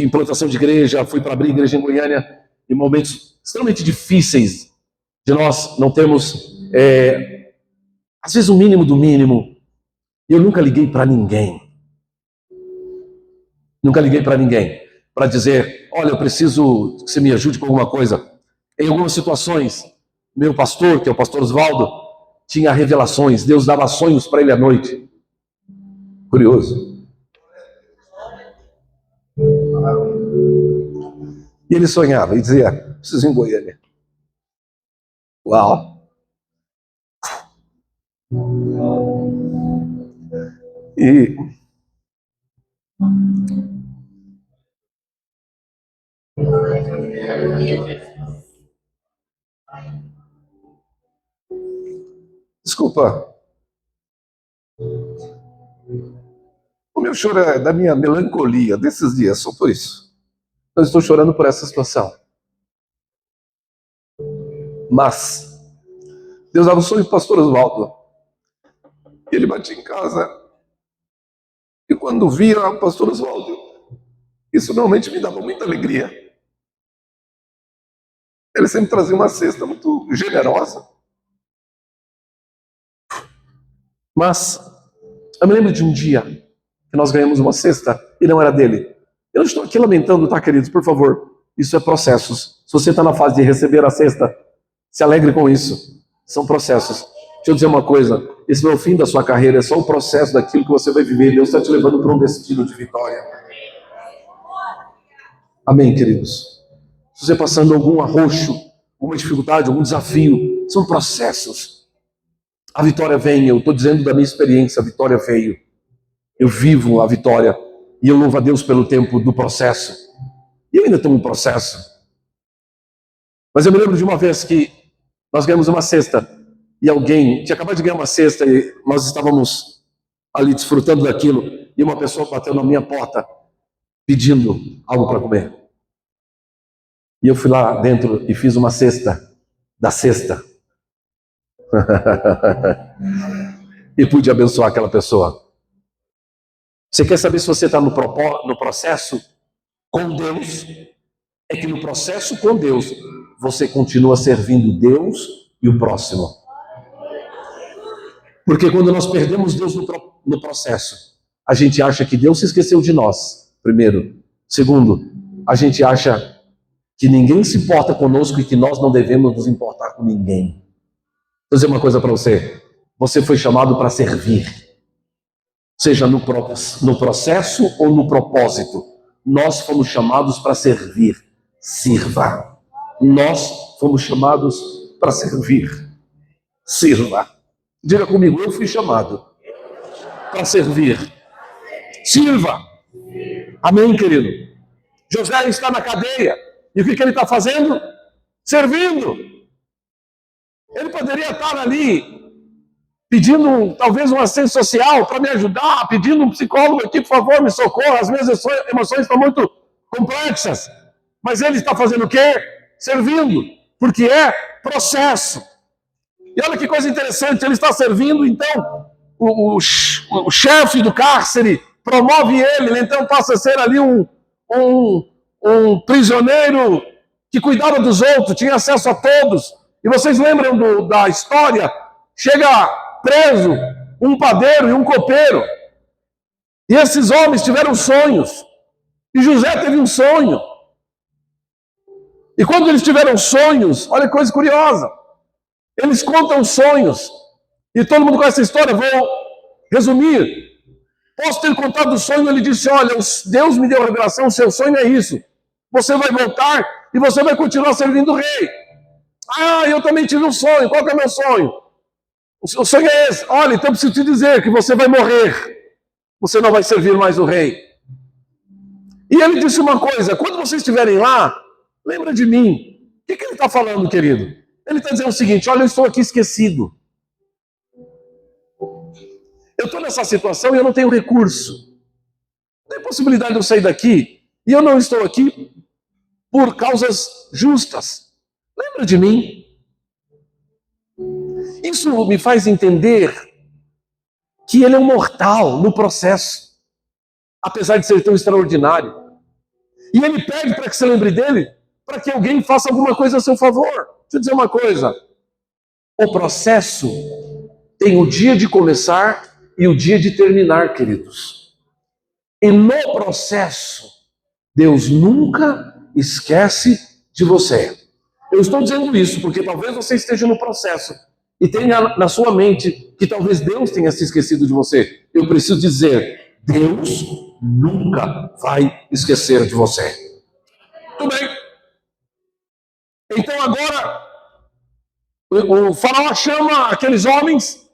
implantação de igreja, fui para abrir igreja em Goiânia, em momentos extremamente difíceis de nós não termos, às vezes, o mínimo do mínimo. E eu nunca liguei para ninguém. Nunca liguei para ninguém para dizer: olha, eu preciso que você me ajude com alguma coisa. Em algumas situações, Meu pastor, que é o pastor Oswaldo, tinha revelações. Deus dava sonhos para ele à noite. Curioso. E ele sonhava e dizia: preciso ir em Goiânia. Uau! E desculpa, o meu choro é da minha melancolia desses dias, só por isso. Eu estou chorando por essa situação. Mas Deus dava um sonho para o pastor Oswaldo. Ele batia em casa. E quando via o pastor Oswaldo, isso normalmente me dava muita alegria. Ele sempre trazia uma cesta muito generosa. Mas eu me lembro de um dia que nós ganhamos uma cesta e não era dele. Eu não estou aqui lamentando, tá, queridos? Por favor, isso é processos. Se você está na fase de receber a cesta, se alegre com isso. São processos. Deixa eu dizer uma coisa, esse não é o fim da sua carreira, é só o processo daquilo que você vai viver. Deus está te levando para um destino de vitória. Amém, queridos? Se você passando algum arroxo, alguma dificuldade, algum desafio, são processos. A vitória vem, eu estou dizendo da minha experiência, a vitória veio. Eu vivo a vitória e eu louvo a Deus pelo tempo do processo. E eu ainda estou no processo. Mas eu me lembro de uma vez que nós ganhamos uma cesta e alguém tinha acabado de ganhar uma cesta e nós estávamos ali desfrutando daquilo e uma pessoa bateu na minha porta pedindo algo para comer. E eu fui lá dentro e fiz uma cesta da cesta. E pude abençoar aquela pessoa. Você quer saber se você está no processo com Deus? É que no processo com Deus, você continua servindo Deus e o próximo. Porque quando nós perdemos Deus no processo, a gente acha que Deus se esqueceu de nós, primeiro. Segundo, a gente acha que ninguém se importa conosco e que nós não devemos nos importar com ninguém. Vou dizer uma coisa para você. Você foi chamado para servir. Seja no processo ou no propósito. Nós fomos chamados para servir. Sirva. Nós fomos chamados para servir. Sirva. Diga comigo, eu fui chamado para servir. Sirva. Amém, querido? José está na cadeia. E o que ele está fazendo? Servindo. Ele poderia estar ali pedindo talvez uma assistência social para me ajudar, pedindo um psicólogo aqui, por favor, me socorra, as minhas emoções estão muito complexas. Mas ele está fazendo o quê? Servindo, porque é processo. E olha que coisa interessante, ele está servindo, então o chefe do cárcere promove ele então passa a ser ali um prisioneiro que cuidava dos outros, tinha acesso a todos. E vocês lembram da história? Chega preso um padeiro e um copeiro. E esses homens tiveram sonhos. E José teve um sonho. E quando eles tiveram sonhos, olha que coisa curiosa. Eles contam sonhos. E todo mundo conhece essa história, vou resumir. Posso ter contado o sonho, ele disse, olha, Deus me deu a revelação, o seu sonho é isso. Você vai voltar e você vai continuar servindo o rei. Ah, eu também tive um sonho. Qual que é o meu sonho? O sonho é esse. Olha, então eu preciso te dizer que você vai morrer. Você não vai servir mais o rei. E ele disse uma coisa, quando vocês estiverem lá, lembra de mim. O que ele está falando, querido? Ele está dizendo o seguinte, olha, eu estou aqui esquecido. Eu estou nessa situação e eu não tenho recurso. Não tem possibilidade de eu sair daqui. E eu não estou aqui por causas justas. Lembra de mim? Isso me faz entender que ele é um mortal no processo, apesar de ser tão extraordinário. E ele pede para que você lembre dele, para que alguém faça alguma coisa a seu favor. Deixa eu dizer uma coisa. O processo tem o dia de começar e o dia de terminar, queridos. E no processo, Deus nunca esquece de você. Eu estou dizendo isso porque talvez você esteja no processo e tenha na sua mente que talvez Deus tenha se esquecido de você. Eu preciso dizer, Deus nunca vai esquecer de você. Tudo bem. Então agora, o faraó chama aqueles homens,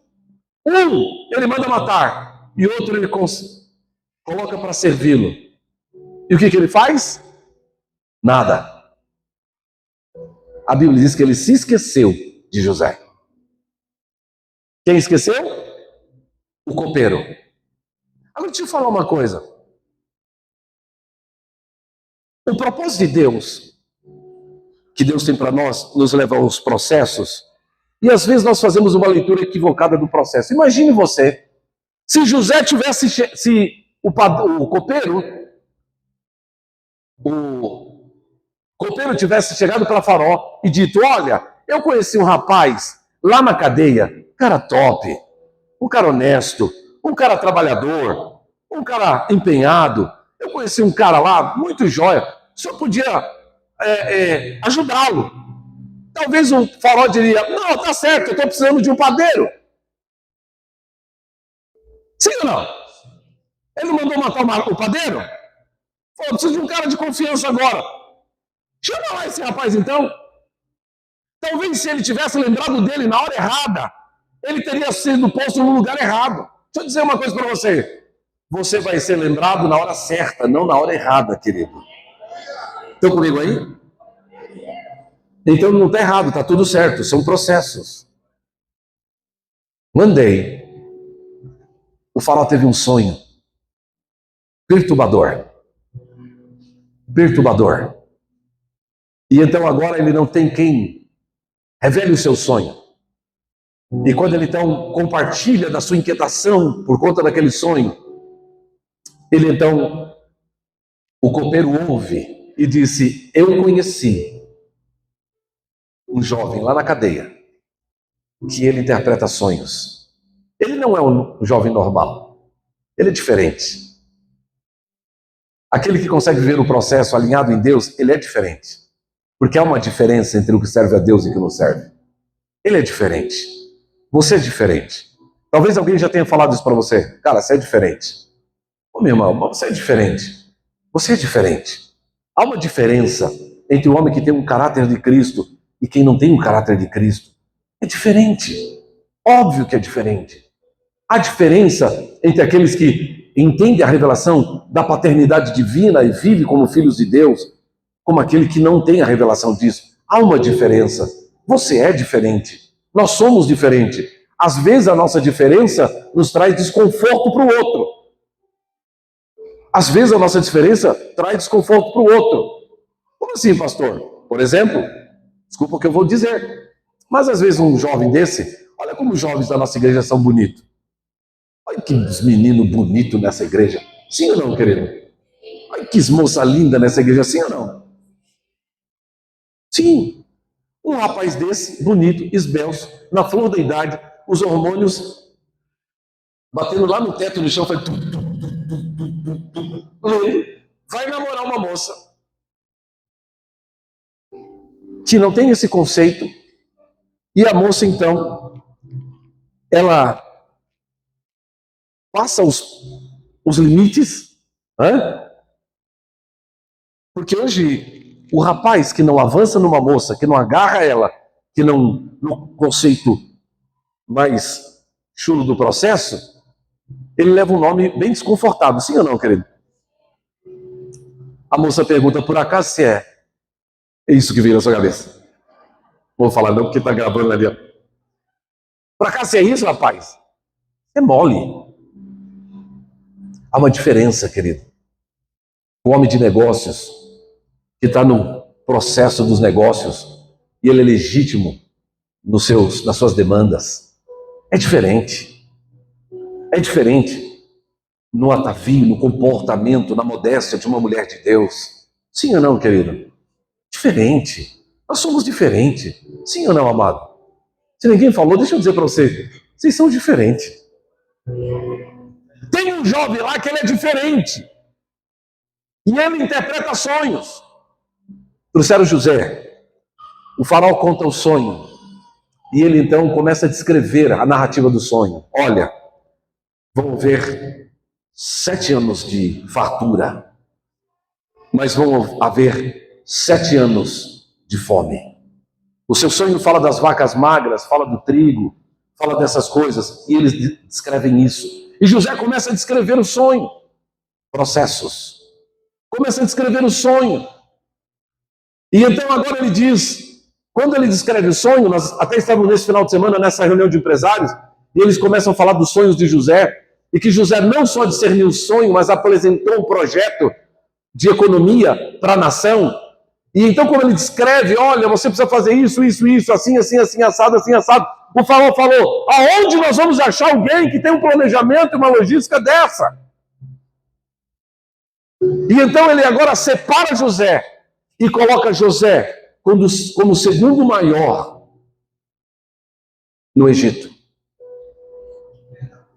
ele manda matar, e outro ele coloca para servi-lo. E o que ele faz? Nada. A Bíblia diz que ele se esqueceu de José. Quem esqueceu? O copeiro. Agora deixa eu falar uma coisa. O propósito de Deus, que Deus tem para nós, nos leva aos processos, e às vezes nós fazemos uma leitura equivocada do processo. Imagine você, se José tivesse, se o copeiro tivesse chegado para Faraó e dito, olha, eu conheci um rapaz lá na cadeia, cara top, um cara honesto, um cara trabalhador, um cara empenhado, eu conheci um cara lá, muito jóia, o senhor podia ajudá-lo. Talvez o Faraó diria, não, tá certo, eu estou precisando de um padeiro. Sim ou não? Ele não mandou matar o padeiro? Pô, eu preciso de um cara de confiança agora. Chama lá esse rapaz então. Talvez se ele tivesse lembrado dele na hora errada, ele teria sido posto no lugar errado. Deixa eu dizer uma coisa para você. Você vai ser lembrado na hora certa, não na hora errada, querido. Estão comigo aí? Então não está errado, está tudo certo, são processos. Mandei. O faraó teve um sonho perturbador. Perturbador. E então agora ele não tem quem revele o seu sonho. E quando ele então compartilha da sua inquietação por conta daquele sonho, ele então, o copeiro ouve e disse, eu conheci um jovem lá na cadeia, que ele interpreta sonhos. Ele não é um jovem normal, ele é diferente. Aquele que consegue ver o processo alinhado em Deus, ele é diferente. Porque há uma diferença entre o que serve a Deus e o que não serve. Ele é diferente. Você é diferente. Talvez alguém já tenha falado isso para você. Cara, você é diferente. Ô meu irmão, mas você é diferente. Você é diferente. Há uma diferença entre o homem que tem um caráter de Cristo e quem não tem um caráter de Cristo. É diferente. Óbvio que é diferente. Há diferença entre aqueles que entendem a revelação da paternidade divina e vivem como filhos de Deus, como aquele que não tem a revelação disso. Há uma diferença. Você é diferente. Nós somos diferentes. Às vezes a nossa diferença nos traz desconforto para o outro. Às vezes a nossa diferença traz desconforto para o outro. Como assim, pastor? Por exemplo, desculpa o que eu vou dizer, mas às vezes um jovem desse, olha como os jovens da nossa igreja são bonitos. Olha que menino bonito nessa igreja. Sim ou não, querido? Olha que moça linda nessa igreja, sim ou não? Sim. Um rapaz desse, bonito, esbelto, na flor da idade, os hormônios batendo lá no teto, no chão, faz... vai namorar uma moça que não tem esse conceito, e a moça, então, ela passa os limites, porque hoje o rapaz que não avança numa moça, que não agarra ela, que não, no conceito mais chulo do processo, ele leva um nome bem desconfortável, sim ou não, querido? A moça pergunta, por acaso se é isso que veio na sua cabeça? Vou falar não, porque tá gravando ali, ó. Por acaso se é isso, rapaz? É mole. Há uma diferença, querido. O homem de negócios, que está no processo dos negócios, e ele é legítimo nas suas demandas, é diferente. É diferente no atavio, no comportamento, na modéstia de uma mulher de Deus. Sim ou não, querido? Diferente. Nós somos diferentes. Sim ou não, amado? Se ninguém falou, deixa eu dizer para você, vocês são diferentes. Tem um jovem lá que ele é diferente. E ele interpreta sonhos. Trouxeram José. O faraó conta o sonho. E ele então começa a descrever a narrativa do sonho. Olha, vão haver 7 anos de fartura, mas vão haver 7 anos de fome. O seu sonho fala das vacas magras, fala do trigo, fala dessas coisas, e eles descrevem isso. E José começa a descrever o sonho, processos. Começa a descrever o sonho. E então agora ele diz, quando ele descreve o sonho, nós até estávamos nesse final de semana, nessa reunião de empresários, e eles começam a falar dos sonhos de José, e que José não só discerniu o sonho, mas apresentou um projeto de economia para a nação. E então, quando ele descreve, olha, você precisa fazer isso, assim, assado. O faraó falou, aonde nós vamos achar alguém que tem um planejamento e uma logística dessa? E então ele agora separa José e coloca José como o segundo maior no Egito.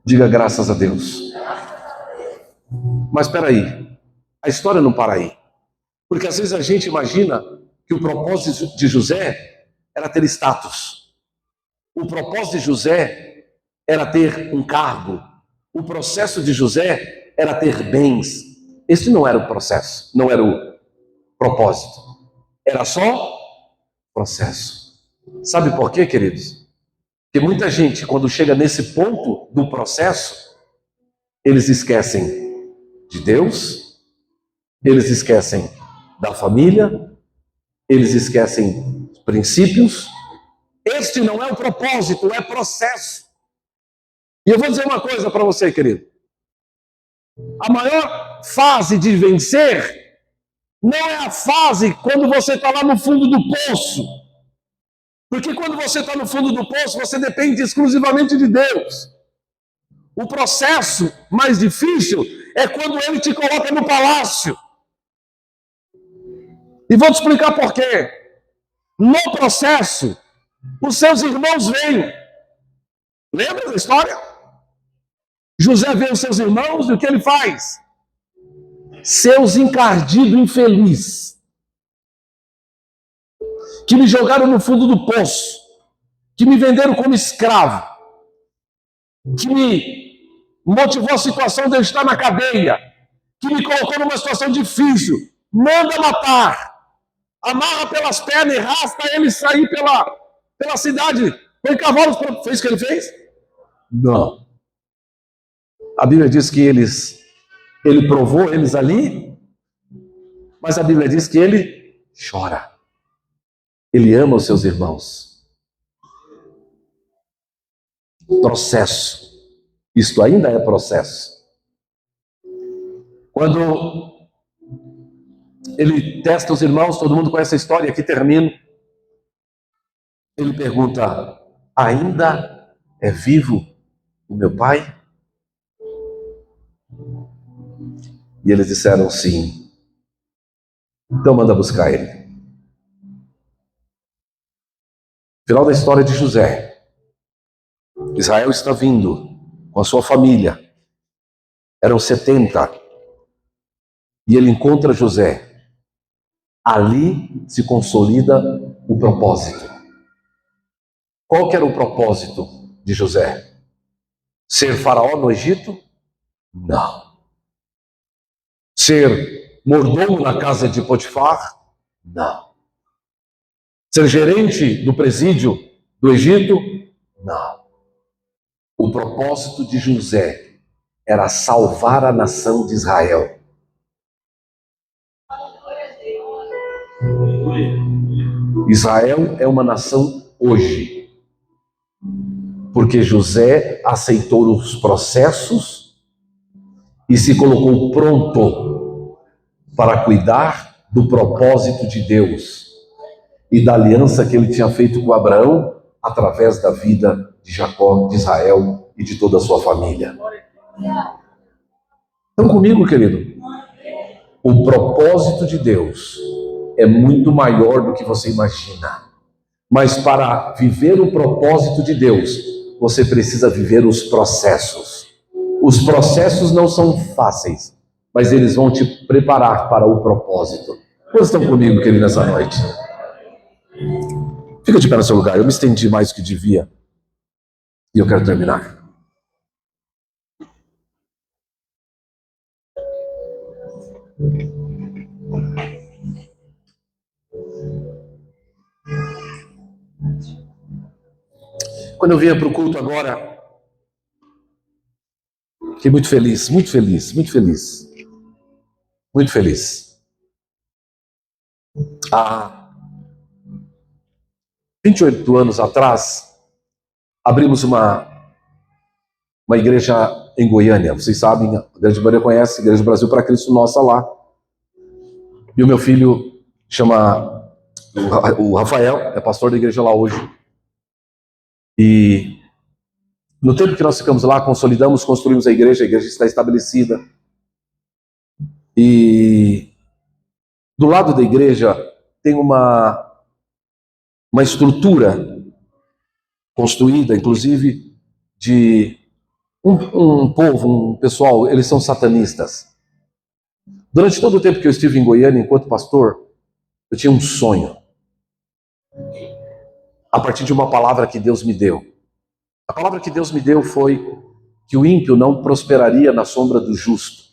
Diga graças a Deus. Mas espera aí, a história não para aí. Porque às vezes a gente imagina que o propósito de José era ter status. O propósito de José era ter um cargo. O processo de José era ter bens. Esse não era o processo, não era o propósito. Era só processo. Sabe por quê, queridos? Porque muita gente, quando chega nesse ponto do processo, eles esquecem de Deus, eles esquecem da família, eles esquecem os princípios. Este não é o propósito, é processo. E eu vou dizer uma coisa para você, querido. A maior fase de vencer não é a fase quando você está lá no fundo do poço. Porque quando você está no fundo do poço, você depende exclusivamente de Deus. O processo mais difícil é quando Ele te coloca no palácio. E vou te explicar por quê. No processo, os seus irmãos vêm. Lembra da história? José vê os seus irmãos e o que ele faz? Seus encardidos infeliz, que me jogaram no fundo do poço, que me venderam como escravo, que me motivou a situação de eu estar na cadeia, que me colocou numa situação difícil, manda matar, amarra pelas pernas e arrasta ele sair pela cidade, põe cavalos. Fez o que ele fez? Não. A Bíblia diz que ele provou eles ali, mas a Bíblia diz que ele chora. Ele ama os seus irmãos. Processo. Isto ainda é processo. Quando ele testa os irmãos, todo mundo conhece a história, aqui termino. Ele pergunta, ainda é vivo o meu pai? E eles disseram sim. Então manda buscar ele. Final da história de José. Israel está vindo com a sua família. Eram 70. E ele encontra José. Ali se consolida o propósito. Qual que era o propósito de José? Ser faraó no Egito? Não. Ser mordomo na casa de Potifar? Não. Ser gerente do presídio do Egito? Não. O propósito de José era salvar a nação de Israel. Israel é uma nação hoje, porque José aceitou os processos e se colocou pronto para cuidar do propósito de Deus e da aliança que ele tinha feito com Abraão através da vida de Jacó, de Israel e de toda a sua família. Estão comigo, querido? O propósito de Deus é muito maior do que você imagina. Mas para viver o propósito de Deus, você precisa viver os processos. Os processos não são fáceis, mas eles vão te preparar para o propósito. Quantos estão comigo, querido, nessa noite? Fica de pé no seu lugar, eu me estendi mais do que devia. E eu quero terminar. Quando eu vinha para o culto agora, fiquei muito feliz, muito feliz, muito feliz. Muito feliz. Há 28 anos atrás, abrimos uma igreja em Goiânia. Vocês sabem, a grande maioria conhece a Igreja do Brasil para Cristo Nossa lá. E o meu filho chama o Rafael, é pastor da igreja lá hoje. E no tempo que nós ficamos lá, consolidamos, construímos a igreja está estabelecida. E do lado da igreja tem uma estrutura construída, inclusive, de um povo, um pessoal, eles são satanistas. Durante todo o tempo que eu estive em Goiânia, enquanto pastor, eu tinha um sonho. A partir de uma palavra que Deus me deu. A palavra que Deus me deu foi que o ímpio não prosperaria na sombra do justo.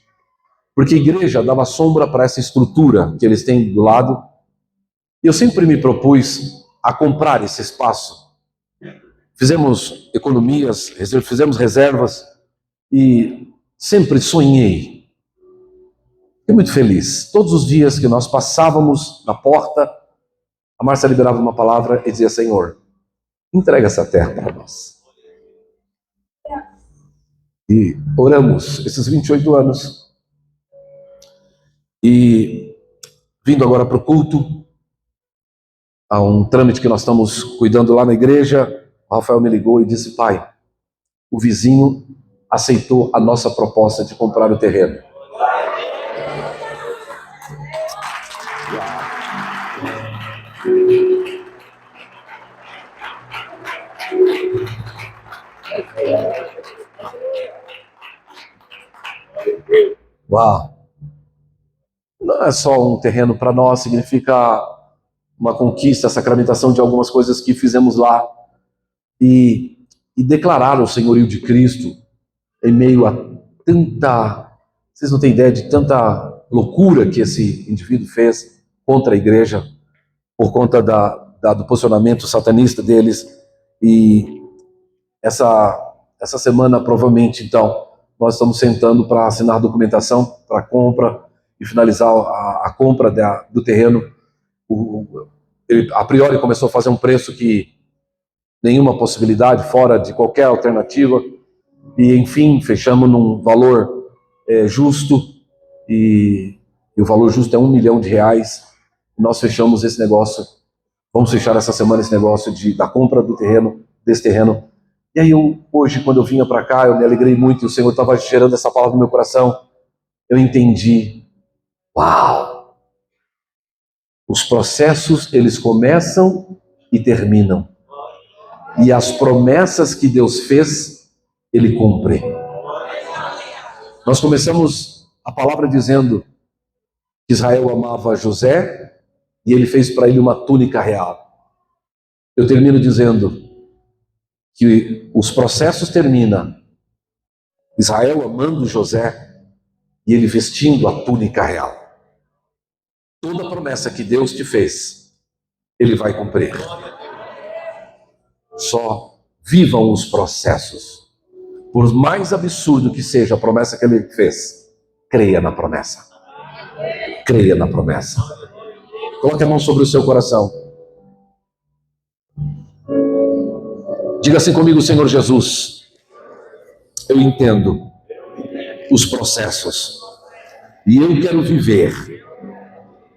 Porque a igreja dava sombra para essa estrutura que eles têm do lado. E eu sempre me propus a comprar esse espaço. Fizemos economias, fizemos reservas e sempre sonhei. Fiquei muito feliz. Todos os dias que nós passávamos na porta, a Márcia liberava uma palavra e dizia: Senhor, entrega essa terra para nós. E oramos esses 28 anos. E vindo agora para o culto, há um trâmite que nós estamos cuidando lá na igreja, o Rafael me ligou e disse: pai, o vizinho aceitou a nossa proposta de comprar o terreno. Uau! Não é só um terreno para nós, significa uma conquista, a sacramentação de algumas coisas que fizemos lá. E declarar o senhorio de Cristo em meio a tanta... Vocês não têm ideia de tanta loucura que esse indivíduo fez contra a igreja, por conta do posicionamento satanista deles. E essa semana, provavelmente, então, nós estamos sentando para assinar a documentação para a compra e finalizar a compra do terreno. Ele, a priori, começou a fazer um preço que nenhuma possibilidade, fora de qualquer alternativa. E, enfim, fechamos num valor justo. E o valor justo é R$1 milhão. Nós fechamos esse negócio. Vamos fechar essa semana esse negócio da compra desse terreno. E aí hoje, quando eu vinha para cá, eu me alegrei muito, e o Senhor estava gerando essa palavra no meu coração. Eu entendi. Uau! Os processos, eles começam e terminam. E as promessas que Deus fez, Ele cumpre. Nós começamos a palavra dizendo que Israel amava José e ele fez para ele uma túnica real. Eu termino dizendo que os processos terminam, Israel amando José e ele vestindo a túnica real. Toda promessa que Deus te fez, Ele vai cumprir. Só vivam os processos. Por mais absurdo que seja a promessa que Ele fez, creia na promessa. Creia na promessa. Coloque a mão sobre o seu coração. Diga assim comigo: Senhor Jesus, eu entendo os processos e eu quero viver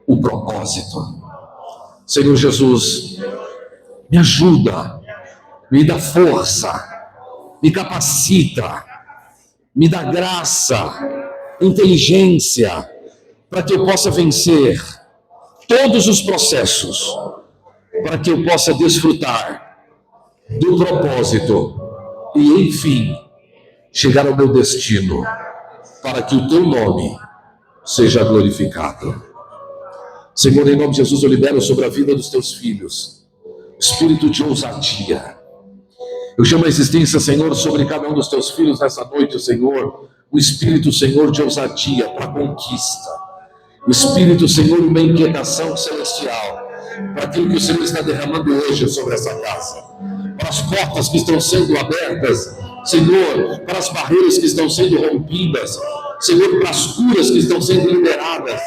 o propósito. Senhor Jesus, me ajuda, me dá força, me capacita, me dá graça, inteligência, para que eu possa vencer todos os processos, para que eu possa desfrutar do propósito e, enfim, chegar ao meu destino, para que o teu nome seja glorificado. Senhor, em nome de Jesus, eu libero sobre a vida dos teus filhos espírito de ousadia. Eu chamo a existência, Senhor, sobre cada um dos teus filhos nessa noite, Senhor, o espírito, Senhor, de ousadia para a conquista. O espírito, Senhor, uma inquietação celestial para aquilo que o Senhor está derramando hoje sobre essa casa. Para as portas que estão sendo abertas, Senhor, para as barreiras que estão sendo rompidas, Senhor, para as curas que estão sendo liberadas.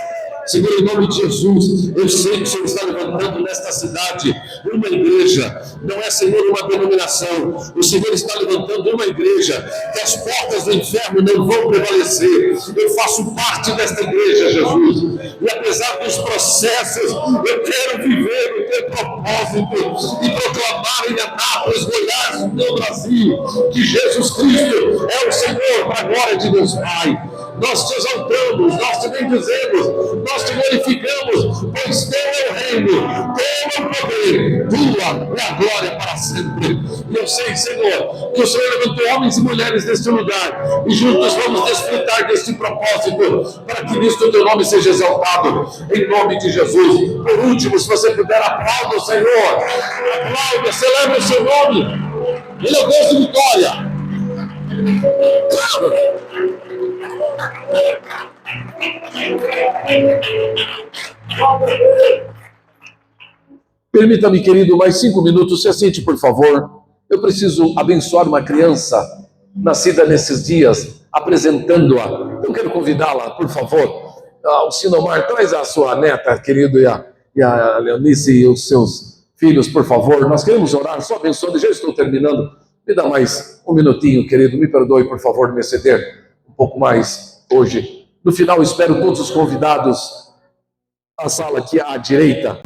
Senhor, em nome de Jesus, eu sei que o Senhor está levantando nesta cidade uma igreja, não é, Senhor, uma denominação. O Senhor está levantando uma igreja que as portas do inferno não vão prevalecer. Eu faço parte desta igreja, Jesus, e apesar dos processos, eu quero viver o teu propósito e proclamar em Anápolis, Goiás, no meu Brasil, que Jesus Cristo é o Senhor, para a glória de Deus Pai. Nós te exaltamos, nós te bendizemos, nós te glorificamos, pois teu é o reino, teu é o poder, tua é a glória para sempre. E eu sei, Senhor, que o Senhor levantou homens e mulheres neste lugar, e juntos vamos desfrutar deste propósito, para que nisto o teu nome seja exaltado, em nome de Jesus. Por último, se você puder, aplauda o Senhor, aplauda, celebre o seu nome, ele é o Deus de vitória. Permita-me, querido, mais 5 minutos, se assente, por favor. Eu preciso abençoar uma criança nascida nesses dias, apresentando-a. Eu quero convidá-la, por favor. O Sinomar, traz a sua neta, querido, e a Leonice e os seus filhos, por favor. Nós queremos orar, só abençoando, já estou terminando. Me dá mais 1 minutinho, querido, me perdoe, por favor, me exceder um pouco mais hoje. No final, espero todos os convidados à sala aqui à direita.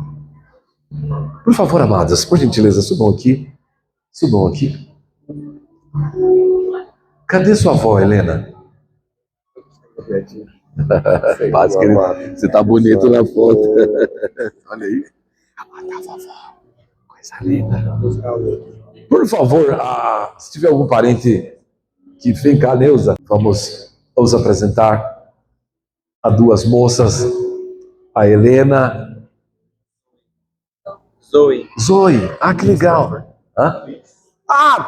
Por favor, amadas, por gentileza, subam aqui. Subam aqui. Cadê sua avó, Helena? Paz, querido. Você está bonito na foto. Olha aí. A vovó. Coisa linda. Por favor, se tiver algum parente que vem cá, Neuza, vamos apresentar a 2 moças, a Helena. Zoe, que legal.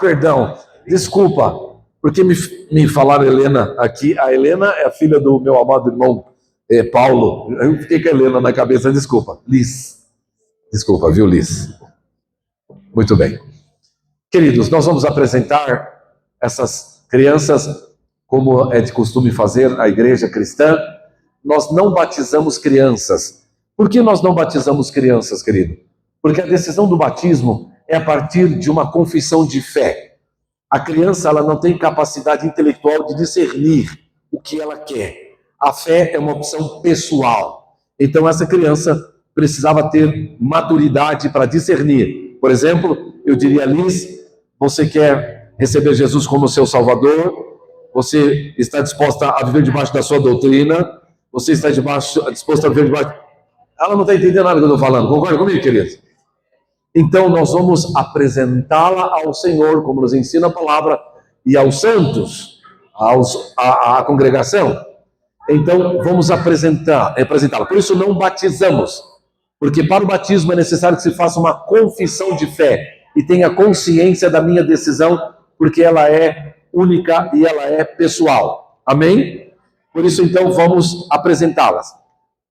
Perdão, desculpa, porque me falaram Helena aqui. A Helena é a filha do meu amado irmão Paulo. Eu fiquei com a Helena na cabeça, desculpa. Liz. Desculpa, viu, Liz? Muito bem. Queridos, nós vamos apresentar essas crianças, como é de costume fazer a igreja cristã. Nós não batizamos crianças. Por que nós não batizamos crianças, querido? Porque a decisão do batismo é a partir de uma confissão de fé. A criança, ela não tem capacidade intelectual de discernir o que ela quer. A fé é uma opção pessoal. Então, essa criança precisava ter maturidade para discernir. Por exemplo, eu diria, Liz, você quer receber Jesus como seu Salvador? Você está disposta a viver debaixo da sua doutrina? Você está disposta a viver debaixo... Ela não está entendendo nada que eu estou falando. Concorda comigo, querido? Então, nós vamos apresentá-la ao Senhor, como nos ensina a palavra, e aos santos, à congregação. Então, vamos apresentá-la. Por isso, não batizamos, porque para o batismo é necessário que se faça uma confissão de fé e tenha consciência da minha decisão, porque ela é única e ela é pessoal. Amém? Por isso, então, vamos apresentá-las.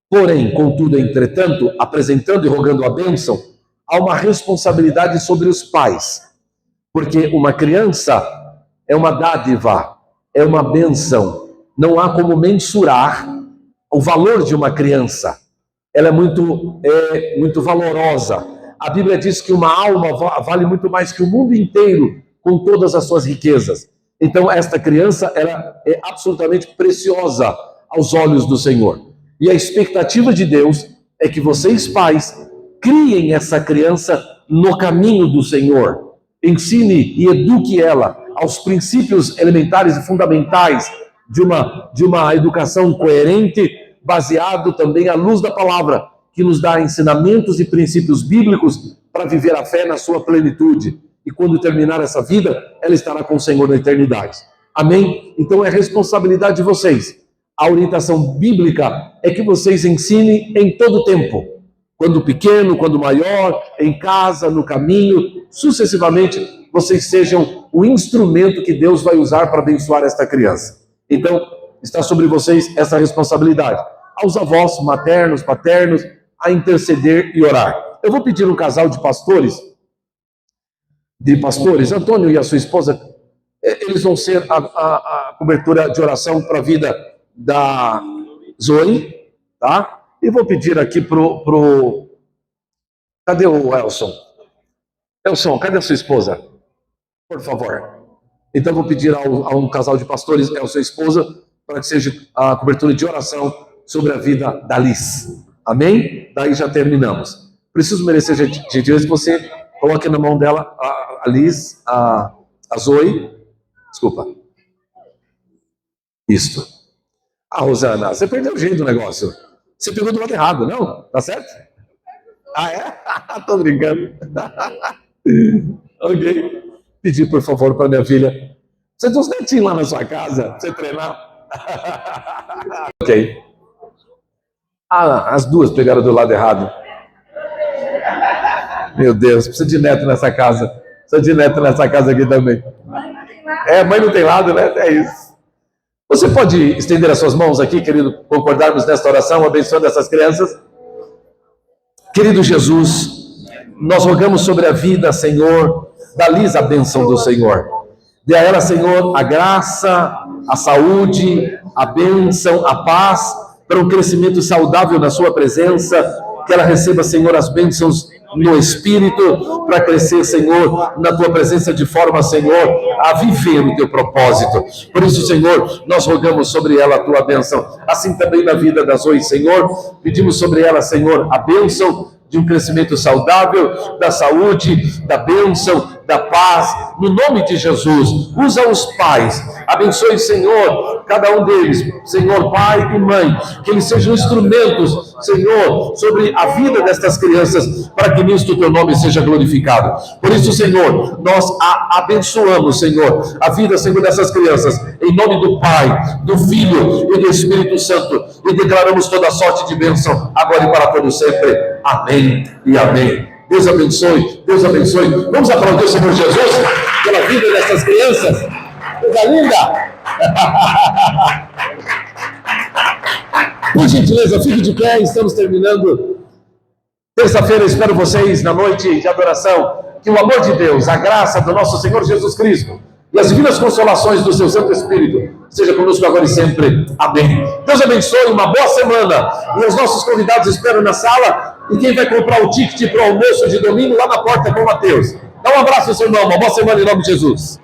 Porém, contudo, entretanto, apresentando e rogando a bênção, há uma responsabilidade sobre os pais, porque uma criança é uma dádiva, é uma bênção. Não há como mensurar o valor de uma criança. Ela é muito valorosa. A Bíblia diz que uma alma vale muito mais que o mundo inteiro, com todas as suas riquezas. Então, esta criança, ela é absolutamente preciosa aos olhos do Senhor. E a expectativa de Deus é que vocês, pais, criem essa criança no caminho do Senhor. Ensine e eduque ela aos princípios elementares e fundamentais de uma educação coerente, baseado também à luz da palavra, que nos dá ensinamentos e princípios bíblicos para viver a fé na sua plenitude. E quando terminar essa vida, ela estará com o Senhor na eternidade. Amém? Então é responsabilidade de vocês. A orientação bíblica é que vocês ensinem em todo tempo. quando pequeno, quando maior, em casa, no caminho, sucessivamente, vocês sejam o instrumento que Deus vai usar para abençoar esta criança. Então, está sobre vocês essa responsabilidade. Aos avós, maternos, paternos, a interceder e orar. Eu vou pedir um casal de pastores, Antônio e a sua esposa, eles vão ser a cobertura de oração para a vida da Zoe, tá? E vou pedir aqui pro... Cadê o Elson? Elson, cadê a sua esposa? Por favor. Então vou pedir a um casal de pastores, Elson e esposa, para que seja a cobertura de oração sobre a vida da Liz. Amém? Daí já terminamos. Preciso merecer gentileza que você coloque na mão dela a Liz, a Zoe. Desculpa. Isto. Rosana, você perdeu o jeito do negócio. Você pegou do lado errado, não? Tá certo? É? Tô brincando. Ok. Pedir, por favor, para minha filha. Você tem uns netinhos lá na sua casa, pra você treinar? Ok. As duas pegaram do lado errado. Meu Deus, precisa de neto nessa casa. Precisa de neto nessa casa aqui também. Mãe não tem lado, né? É isso. Você pode estender as suas mãos aqui, querido, concordarmos nesta oração, abençoando essas crianças? Querido Jesus, nós rogamos sobre a vida, Senhor, dá-lhes a bênção do Senhor. Dê a ela, Senhor, a graça, a saúde, a bênção, a paz, para um crescimento saudável na sua presença, que ela receba, Senhor, as bênçãos no Espírito, para crescer, Senhor, na Tua presença de forma, Senhor, a viver o Teu propósito. Por isso, Senhor, nós rogamos sobre ela a Tua bênção. Assim também na vida da Zoe, Senhor, pedimos sobre ela, Senhor, a bênção de um crescimento saudável, da saúde, da bênção, da paz, no nome de Jesus. Usa os pais, abençoe, Senhor, cada um deles, Senhor, pai e mãe, que eles sejam instrumentos, Senhor, sobre a vida destas crianças, para que nisto o Teu nome seja glorificado. Por isso, Senhor, nós abençoamos, Senhor, a vida, Senhor, dessas crianças, em nome do Pai, do Filho e do Espírito Santo, e declaramos toda sorte de bênção, agora e para todos sempre. Amém e amém. Deus abençoe, Deus abençoe. Vamos aplaudir o Senhor Jesus pela vida dessas crianças. Coisa linda! Por gentileza, fique de pé, estamos terminando. Terça-feira, espero vocês na noite de adoração. Que o amor de Deus, a graça do nosso Senhor Jesus Cristo e as divinas consolações do seu Santo Espírito seja conosco agora e sempre. Amém. Deus abençoe, uma boa semana. E os nossos convidados esperam na sala. E quem vai comprar o ticket para o almoço de domingo lá na porta com o Mateus. Dá um abraço, seu irmão. Uma boa semana em nome de Jesus.